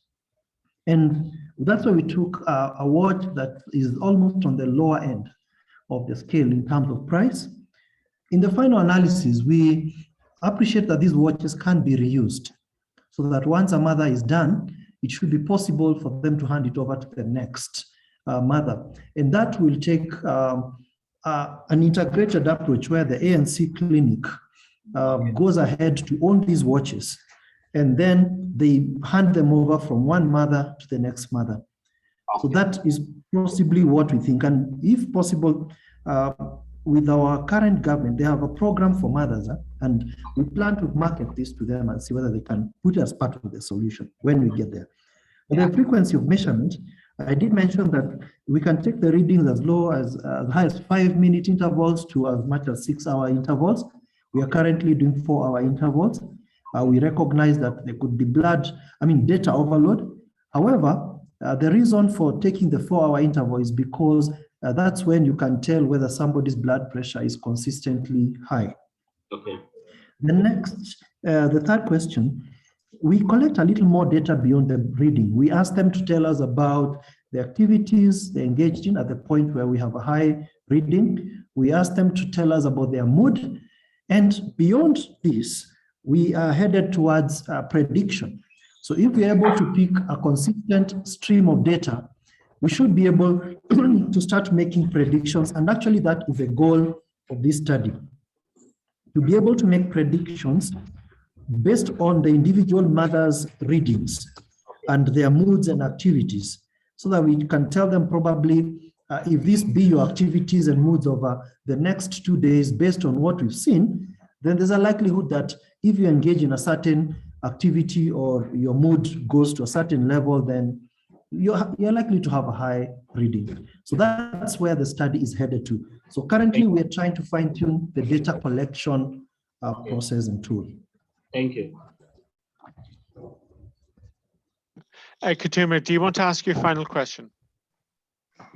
And that's why we took a watch that is almost on the lower end of the scale in terms of price. In the final analysis, we appreciate that these watches can be reused so that once a mother is done, it should be possible for them to hand it over to the next mother. And that will take an integrated approach where the ANC clinic goes ahead to own these watches, and then they hand them over from one mother to the next mother. So that is possibly what we think. And if possible, with our current government, they have a program for mothers, and we plan to market this to them and see whether they can put it as part of the solution when we get there. And the frequency of measurement, I did mention that we can take the readings as low as high as 5-minute intervals to as much as 6-hour intervals. We are currently doing 4-hour intervals. We recognize that there could be data overload. However, the reason for taking the 4-hour interval is because that's when you can tell whether somebody's blood pressure is consistently high. Okay. The third question, we collect a little more data beyond the reading. We ask them to tell us about the activities they engaged in at the point where we have a high reading. We ask them to tell us about their mood. And beyond this, we are headed towards prediction. So if we're able to pick a consistent stream of data, we should be able to start making predictions. And actually that is the goal of this study, to be able to make predictions based on the individual mother's readings and their moods and activities, so that we can tell them probably if this be your activities and moods over the next 2 days based on what we've seen, then there's a likelihood that if you engage in a certain activity or your mood goes to a certain level, then you're likely to have a high reading. So that's where the study is headed to. So currently we're trying to fine tune the data collection process and tool. Thank you. Katutura, do you want to ask your final question?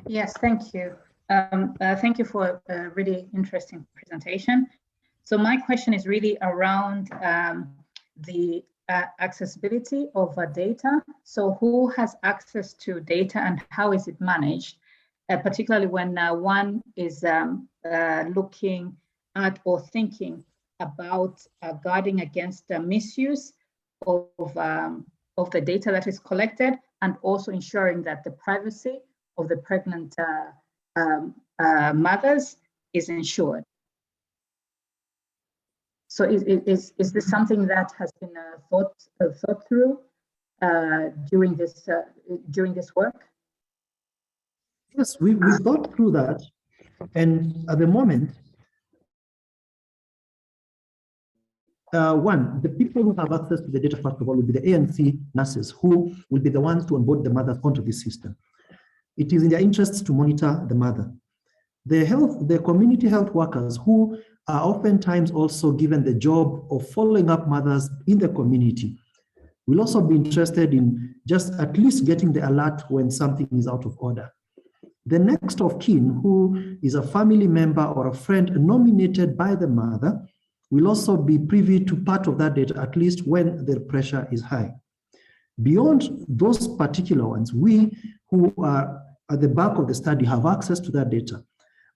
Yes, thank you. Thank you for a really interesting presentation. So my question is really around the accessibility of data. So who has access to data and how is it managed, particularly when one is looking at or thinking about guarding against the misuse of the data that is collected, and also ensuring that the privacy of the pregnant mothers is ensured. So is this something that has been thought through during this work? Yes, we thought through that, and at the moment, the people who have access to the data, first of all, will be the ANC nurses, who will be the ones to onboard the mothers onto this system. it is in their interests to monitor the mother. The community health workers, who are oftentimes also given the job of following up mothers in the community, will also be interested in just at least getting the alert when something is out of order. The next of kin, who is a family member or a friend nominated by the mother, will also be privy to part of that data, at least when the pressure is high. Beyond those particular ones, we who are at the back of the study have access to that data.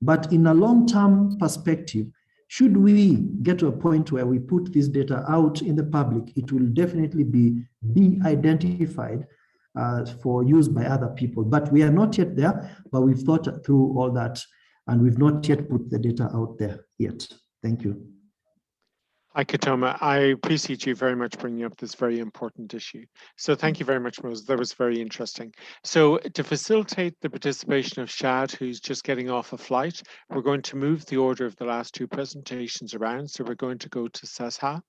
But in a long-term perspective, should we get to a point where we put this data out in the public, it will definitely be identified for use by other people. But we are not yet there, but we've thought through all that, and we've not yet put the data out there yet. Thank you. Hi, Katoma. I appreciate you very much bringing up this very important issue. So thank you very much, Moses. That was very interesting. So to facilitate the participation of Shad, who's just getting off a flight, we're going to move the order of the last two presentations around. So we're going to go to Sashah,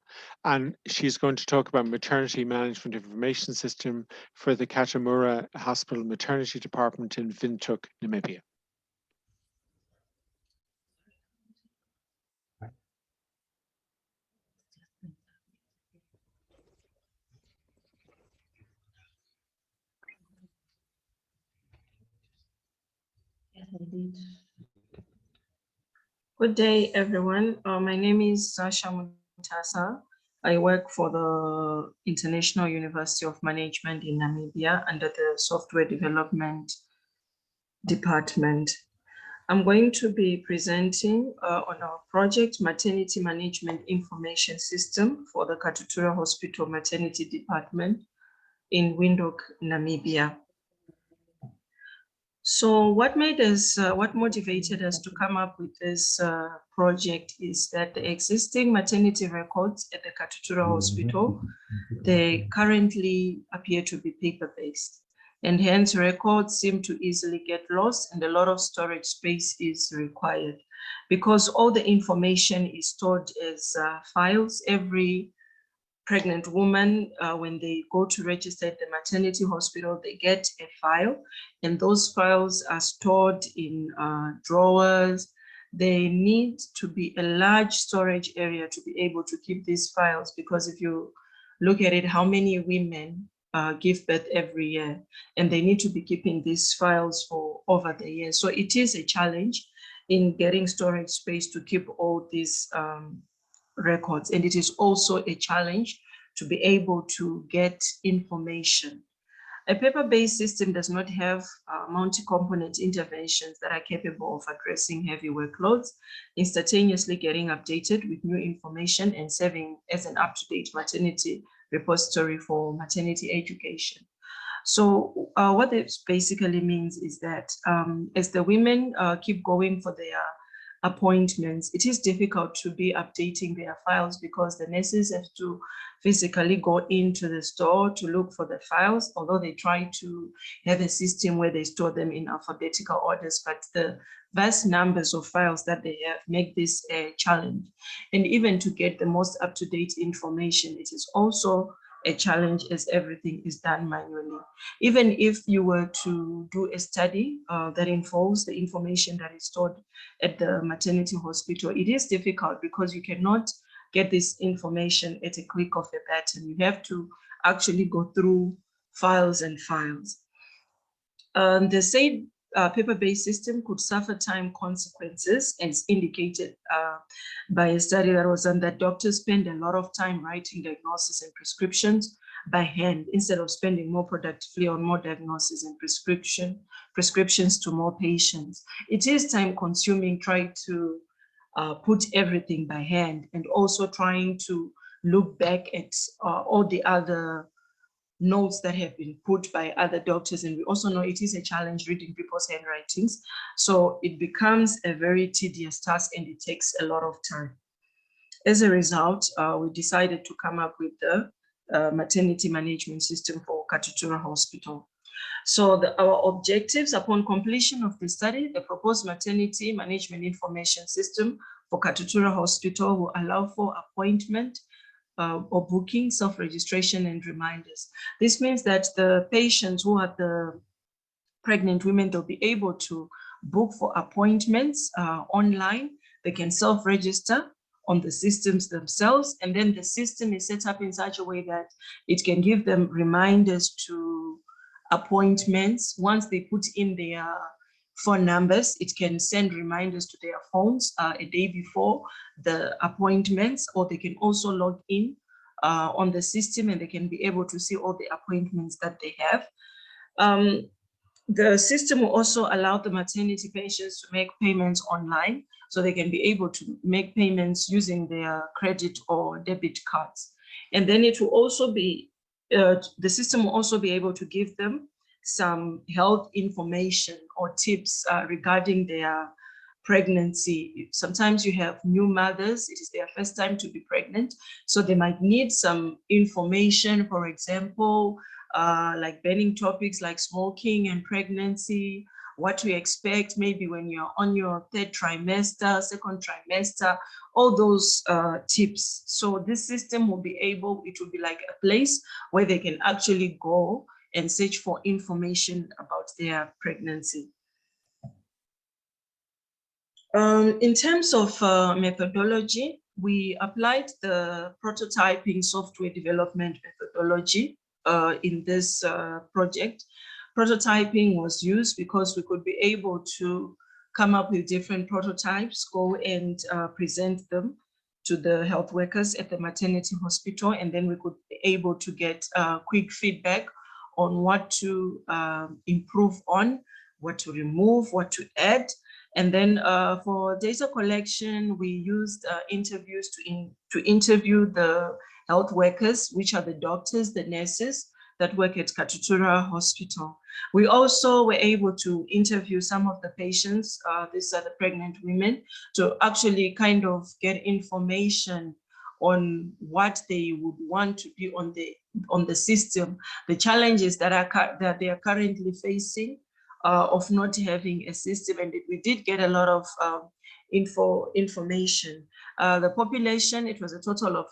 and she's going to talk about maternity management information system for the Katutura Hospital Maternity Department in Windhoek, Namibia. Good day, everyone. My name is Sashah Mutasa. I work for the International University of Management in Namibia under the Software Development Department. I'm going to be presenting on our project, Maternity Management Information System for the Katutura Hospital Maternity Department in Windhoek, Namibia. So what motivated us to come up with this project is that the existing maternity records at the Katutura Hospital, they currently appear to be paper-based, and hence records seem to easily get lost, and a lot of storage space is required. Because all the information is stored as files, every pregnant woman, when they go to register at the maternity hospital, they get a file, and those files are stored in drawers. They need to be a large storage area to be able to keep these files, because if you look at it, how many women give birth every year, and they need to be keeping these files for over the year. So it is a challenge in getting storage space to keep all these records. And it is also a challenge to be able to get information. A paper-based system does not have multi-component interventions that are capable of addressing heavy workloads, instantaneously getting updated with new information, and serving as an up-to-date maternity repository for maternity education. So what this basically means is that as the women keep going for their appointments, it is difficult to be updating their files, because the nurses have to physically go into the store to look for the files, although they try to have a system where they store them in alphabetical orders, but the vast numbers of files that they have make this a challenge. And even to get the most up-to-date information, it is also a challenge, as everything is done manually. Even if you were to do a study that involves the information that is stored at the maternity hospital, it is difficult, because you cannot get this information at a click of a button. You have to actually go through files and files. The same paper-based system could suffer time consequences, as indicated by a study that was done, that doctors spend a lot of time writing diagnosis and prescriptions by hand, instead of spending more productively on more diagnosis and prescriptions to more patients. It is time consuming trying to put everything by hand, and also trying to look back at all the other notes that have been put by other doctors. And we also know it is a challenge reading people's handwritings. So it becomes a very tedious task, and it takes a lot of time. As a result, we decided to come up with the maternity management system for Katutura Hospital. So our objectives: upon completion of the study, the proposed maternity management information system for Katutura Hospital will allow for appointment or booking, self-registration, and reminders. This means that the patients who are the pregnant women, they'll be able to book for appointments online. They can self-register on the systems themselves, and then the system is set up in such a way that it can give them reminders to appointments. Once they put in their phone numbers, it can send reminders to their phones a day before the appointments, or they can also log in on the system and they can be able to see all the appointments that they have. The system will also allow the maternity patients to make payments online, so they can be able to make payments using their credit or debit cards. And then it will also be, the system will also be able to give them some health information or tips regarding their pregnancy. Sometimes you have new mothers, it is their first time to be pregnant, so they might need some information, for example, like banning topics like smoking and pregnancy, what to expect maybe when you're on your third trimester, second trimester, all those tips. So this system will be able, it will be like a place where they can actually go and search for information about their pregnancy. In terms of methodology, we applied the prototyping software development methodology in this project. Prototyping was used because we could be able to come up with different prototypes, go and present them to the health workers at the maternity hospital, and then we could be able to get quick feedback on what to improve on, what to remove, what to add. And then for data collection, we used interviews to interview the health workers, which are the doctors, the nurses that work at Katutura Hospital. We also were able to interview some of the patients, these are the pregnant women, to actually kind of get information on what they would want to be on the system, the challenges that they are currently facing, of not having a system, and we did get a lot of information. The population, it was a total of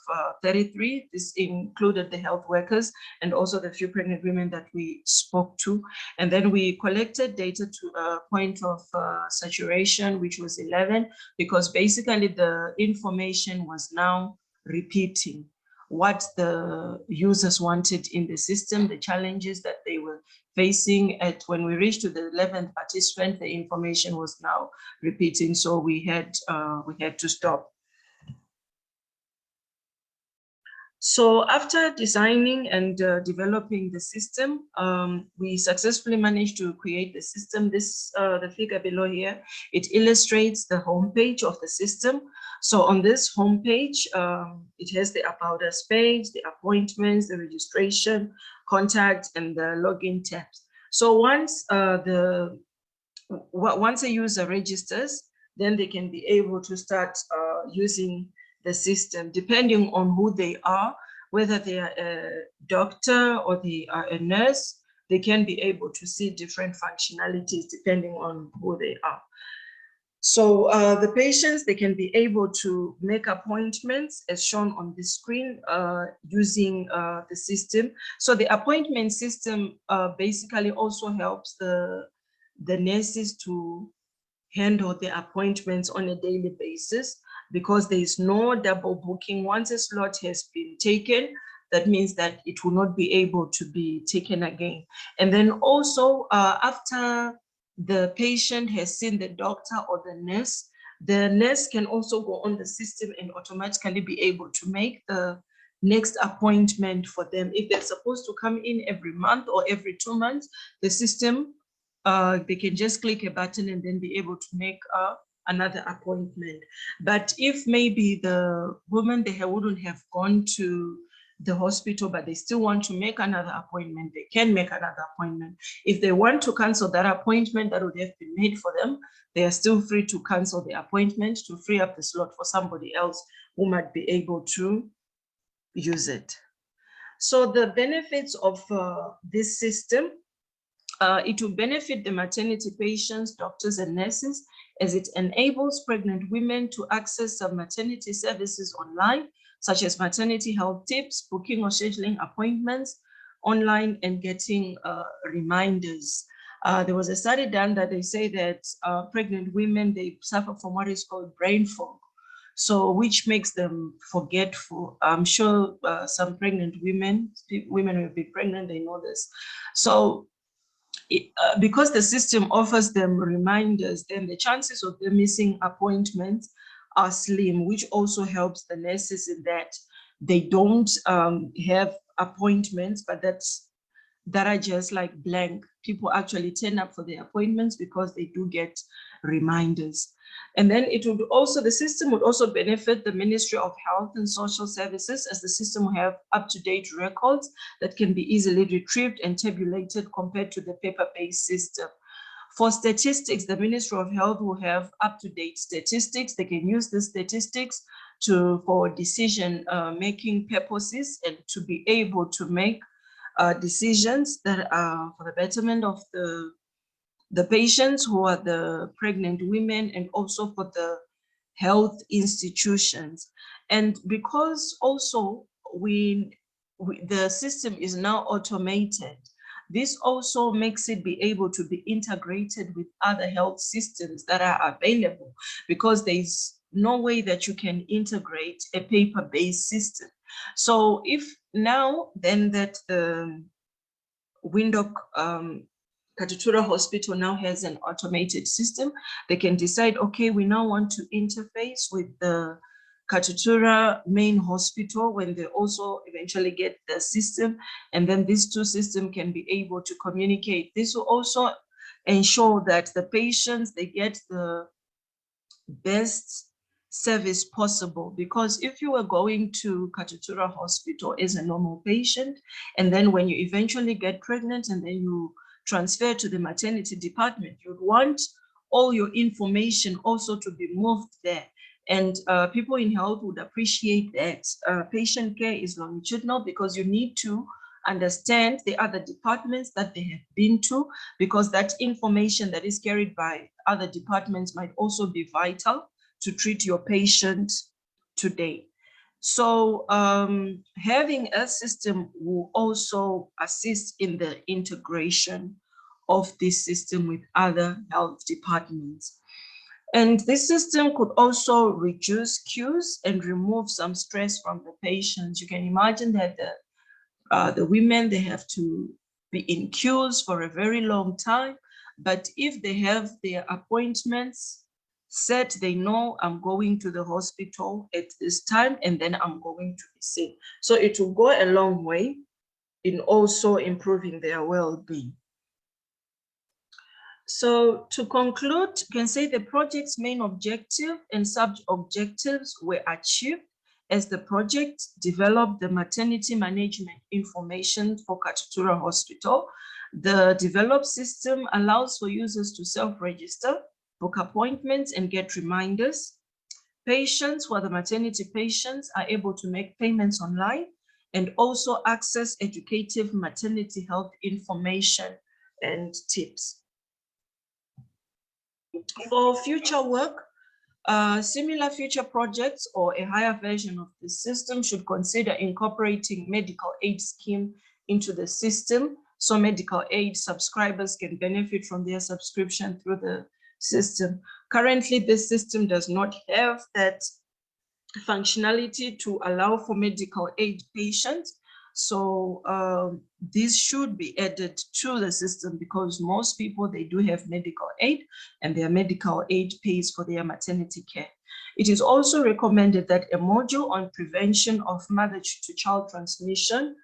33. This included the health workers and also the few pregnant women that we spoke to. And then we collected data to a point of saturation, which was 11, because basically the information was now repeating what the users wanted in the system, the challenges that they were facing. At when we reached to the 11th participant, the information was now repeating, so we had to stop. So after designing and developing the system, we successfully managed to create the system. This, the figure below here, it illustrates the homepage of the system. So on this homepage, it has the About Us page, the appointments, the registration, contact, and the login tabs. So once a user registers, then they can be able to start using the system, depending on who they are, whether they are a doctor or they are a nurse, they can be able to see different functionalities depending on who they are. So the patients, they can be able to make appointments as shown on the screen using the system. So the appointment system basically also helps the nurses to handle the appointments on a daily basis, because there is no double booking. Once a slot has been taken, that means that it will not be able to be taken again. And then also after the patient has seen the doctor or the nurse can also go on the system and automatically be able to make the next appointment for them. If they're supposed to come in every month or every 2 months, the system, they can just click a button and then be able to make another appointment. But if maybe the woman, they wouldn't have gone to the hospital, but they still want to make another appointment, they can make another appointment. If they want to cancel that appointment that would have been made for them, they are still free to cancel the appointment to free up the slot for somebody else who might be able to use it. So the benefits of this system, it will benefit the maternity patients, doctors, and nurses, as it enables pregnant women to access some maternity services online, such as maternity health tips, booking or scheduling appointments online, and getting reminders. There was a study done that they say that pregnant women, they suffer from what is called brain fog. So which makes them forgetful. I'm sure some pregnant women who have been pregnant, they know this. So because the system offers them reminders, then the chances of them missing appointments are slim, which also helps the nurses in that they don't have appointments, but that are just like blank. People actually turn up for their appointments because they do get reminders. And then it would also, the system would also benefit the Ministry of Health and Social Services, as the system will have up-to-date records that can be easily retrieved and tabulated compared to the paper-based system. For statistics, the Ministry of Health will have up-to-date statistics. They can use the statistics for decision-making purposes and to be able to make decisions that are for the betterment of the patients who are the pregnant women, and also for the health institutions. And because also the system is now automated, this also makes it be able to be integrated with other health systems that are available, because there's no way that you can integrate a paper-based system. So if now then that Windhoek Katutura Hospital now has an automated system, they can decide, okay, we now want to interface with the Katutura main hospital when they also eventually get the system, and then these two systems can be able to communicate. This will also ensure that the patients, they get the best service possible, because if you were going to Katutura Hospital as a normal patient, and then when you eventually get pregnant and then you transfer to the maternity department, you'd want all your information also to be moved there. And people in health would appreciate that. Patient care is longitudinal, because you need to understand the other departments that they have been to, because that information that is carried by other departments might also be vital to treat your patient today. So having a system will also assist in the integration of this system with other health departments. And this system could also reduce queues and remove some stress from the patients. You can imagine that the women, they have to be in queues for a very long time, but if they have their appointments set, they know I'm going to the hospital at this time and then I'm going to be seen. So it will go a long way in also improving their well-being. So to conclude, you can say the project's main objective and sub-objectives were achieved as the project developed the maternity management information for Katutura Hospital. The developed system allows for users to self-register, book appointments, and get reminders. Patients who are the maternity patients are able to make payments online and also access educative maternity health information and tips. For future work, similar future projects or a higher version of the system should consider incorporating medical aid scheme into the system, so medical aid subscribers can benefit from their subscription through the system. Currently, this system does not have that functionality to allow for medical aid patients. So this should be added to the system, because most people, they do have medical aid and their medical aid pays for their maternity care. It is also recommended that a module on prevention of mother-to-child transmission,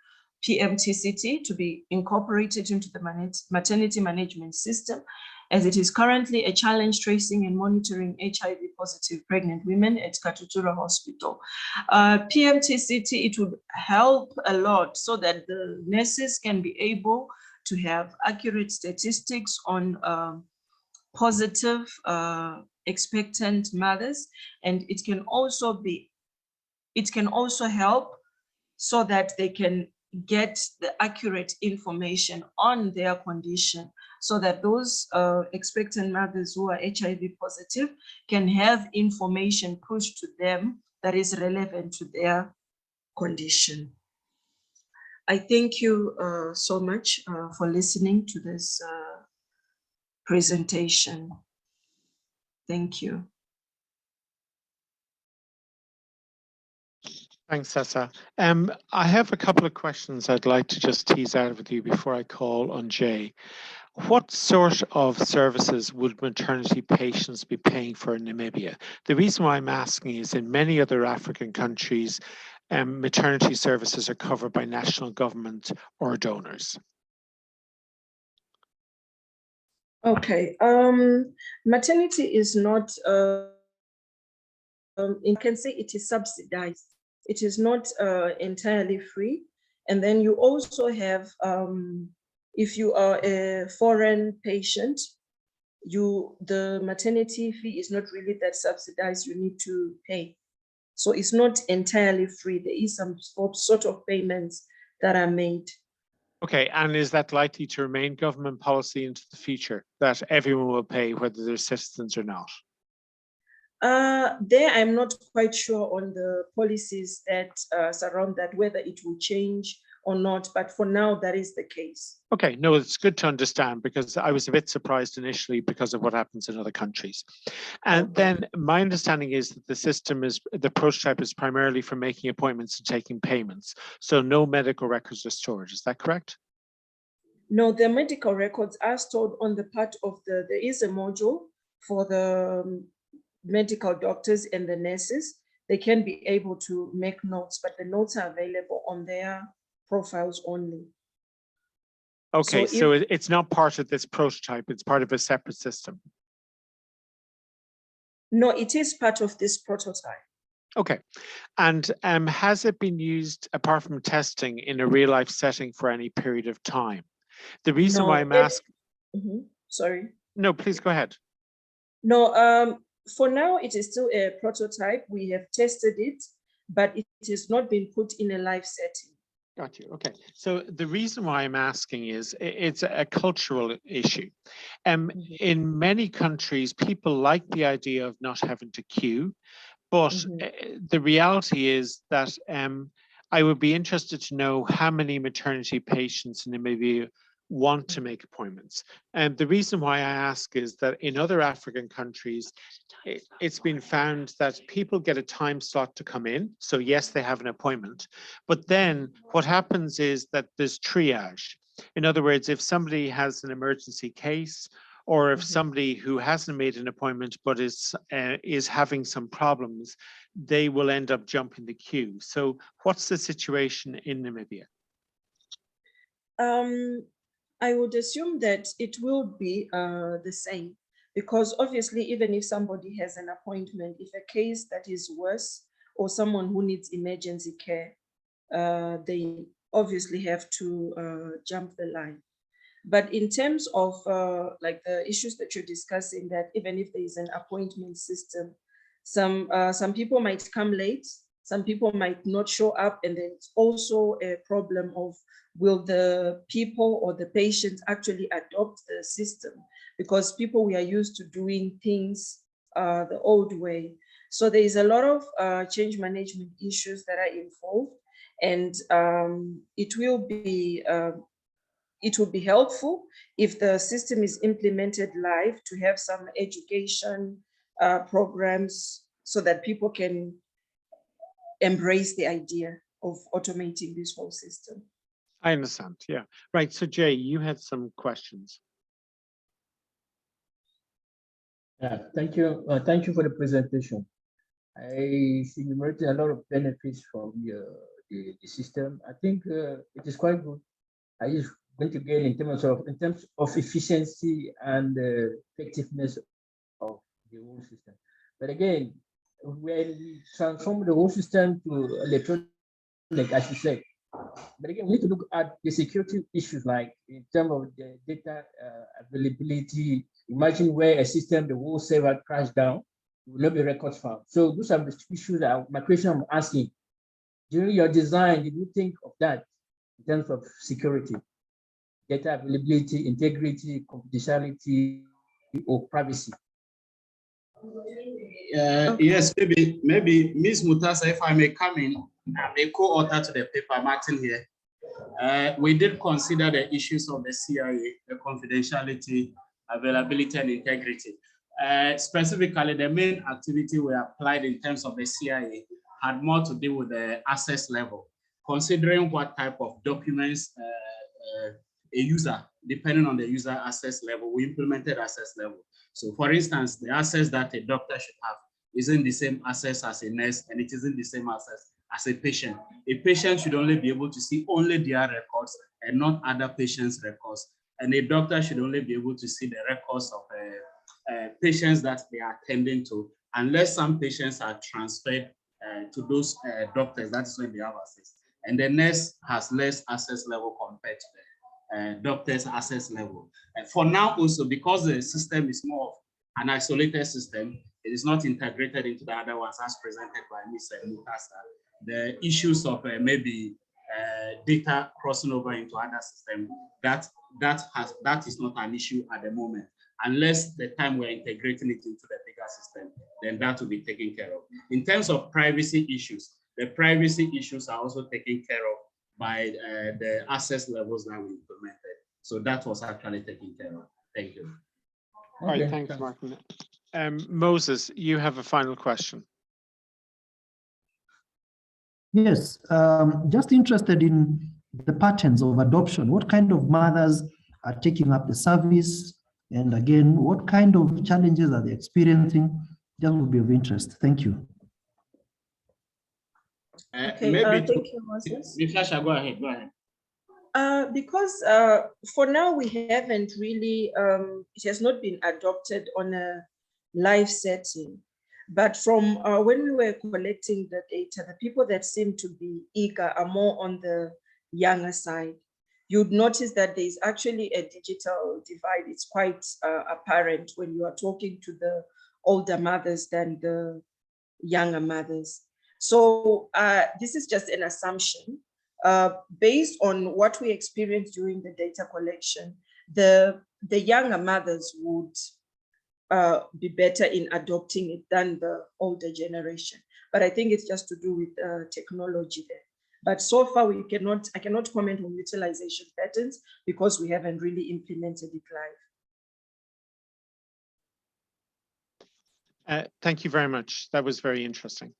PMTCT, to be incorporated into the maternity management system, as it is currently a challenge tracing and monitoring HIV-positive pregnant women at Katutura Hospital. PMTCT, it would help a lot so that the nurses can be able to have accurate statistics on positive expectant mothers, and it can also help so that they can get the accurate information on their condition, so that those expectant mothers who are HIV positive can have information pushed to them that is relevant to their condition. I thank you so much for listening to this presentation. Thank you. Thanks, Sashah. I have a couple of questions I'd like to just tease out with you before I call on Jay. What sort of services would maternity patients be paying for in Namibia? The reason why I'm asking is in many other African countries, maternity services are covered by national government or donors. Okay, maternity is not, you can say it is subsidized. It is not entirely free. And then you also have, if you are a foreign patient, the maternity fee is not really that subsidized, you need to pay. So it's not entirely free. There is some sort of payments that are made. Okay, and is that likely to remain government policy into the future, that everyone will pay whether they're citizens or not? There, I'm not quite sure on the policies that surround that, whether it will change or not, but for now, that is the case. Okay, no, it's good to understand because I was a bit surprised initially because of what happens in other countries. And then my understanding is that the prototype is primarily for making appointments and taking payments. So no medical records are stored, is that correct? No, the medical records are stored on the part of there is a module for the medical doctors and the nurses. They can be able to make notes, but the notes are available on their profiles only. Okay, so it's not part of this prototype, it's part of a separate system. No, it is part of this prototype. Okay, and has it been used apart from testing in a real life setting for any period of time? The reason why I'm asking. Sorry. No, please go ahead. No, for now it is still a prototype. We have tested it, but it has not been put in a live setting. Got you. Okay. So the reason why I'm asking is it's a cultural issue. In many countries, people like the idea of not having to queue, but the reality is that I would be interested to know how many maternity patients in Namibia want to make appointments. And the reason why I ask is that in other African countries, it's been found that people get a time slot to come in. So yes, they have an appointment, but then what happens is that there's triage. In other words, if somebody has an emergency case, or if somebody who hasn't made an appointment but is having some problems, they will end up jumping the queue. So what's the situation in Namibia? I would assume that it will be the same, because obviously, even if somebody has an appointment, if a case that is worse or someone who needs emergency care, they obviously have to jump the line. But in terms of like the issues that you're discussing, that even if there is an appointment system, some people might come late, some people might not show up, and then it's also a problem of will the people or the patients actually adopt the system? Because people, we are used to doing things the old way. So there is a lot of change management issues that are involved, and it will be helpful if the system is implemented live to have some education programs so that people can embrace the idea of automating this whole system. I understand, yeah. Right, so Jay, you had some questions. Yeah, thank you. Thank you for the presentation. I see you enumerated a lot of benefits from the system. I think it is quite good. I just going to gain in terms of efficiency and effectiveness of the whole system. But again, when we transform the whole system to electronic, as you said, but again, we need to look at the security issues, like in terms of the data availability. Imagine where a system, the whole server crashed down, will not be records found. So those are the issues that my question I'm asking. During your design, did you think of that in terms of security, data availability, integrity, confidentiality, or privacy? Yes, maybe Ms. Mutasa, if I may come in, I'm a co-author to the paper, Martin here. We did consider the issues of the CIA, the confidentiality, availability, and integrity. Specifically, the main activity we applied in terms of the CIA had more to do with the access level, considering what type of documents a user, depending on the user access level, we implemented access level. So for instance, the access that a doctor should have isn't the same access as a nurse, and it isn't the same access as a patient. A patient should only be able to see only their records and not other patients' records. And a doctor should only be able to see the records of patients that they are attending to, unless some patients are transferred to those doctors. That is when they have access. And the nurse has less access level compared to the doctor's access level. And for now also, because the system is more of an isolated system, it is not integrated into the other ones as presented by Ms. Mutasa. The issues of maybe data crossing over into other systems, that is not an issue at the moment. Unless the time we're integrating it into the bigger system, then that will be taken care of. In terms of privacy issues, the privacy issues are also taken care of by the access levels that we implemented. So that was actually taken care of. Thank you. All right, thanks, Martin. Moses, you have a final question. Yes, just interested in the patterns of adoption. What kind of mothers are taking up the service? And again, what kind of challenges are they experiencing? That would be of interest. Thank you. Okay, maybe thank you, Moses. Sashah, go ahead. Because for now we haven't really, it has not been adopted on a live setting. But from when we were collecting the data, the people that seem to be eager are more on the younger side. You'd notice that there's actually a digital divide. It's quite apparent when you are talking to the older mothers than the younger mothers. So this is just an assumption. Based on what we experienced during the data collection, the younger mothers would be better in adopting it than the older generation. But I think it's just to do with technology there. But so far, I cannot comment on utilization patterns because we haven't really implemented it live. Thank you very much. That was very interesting.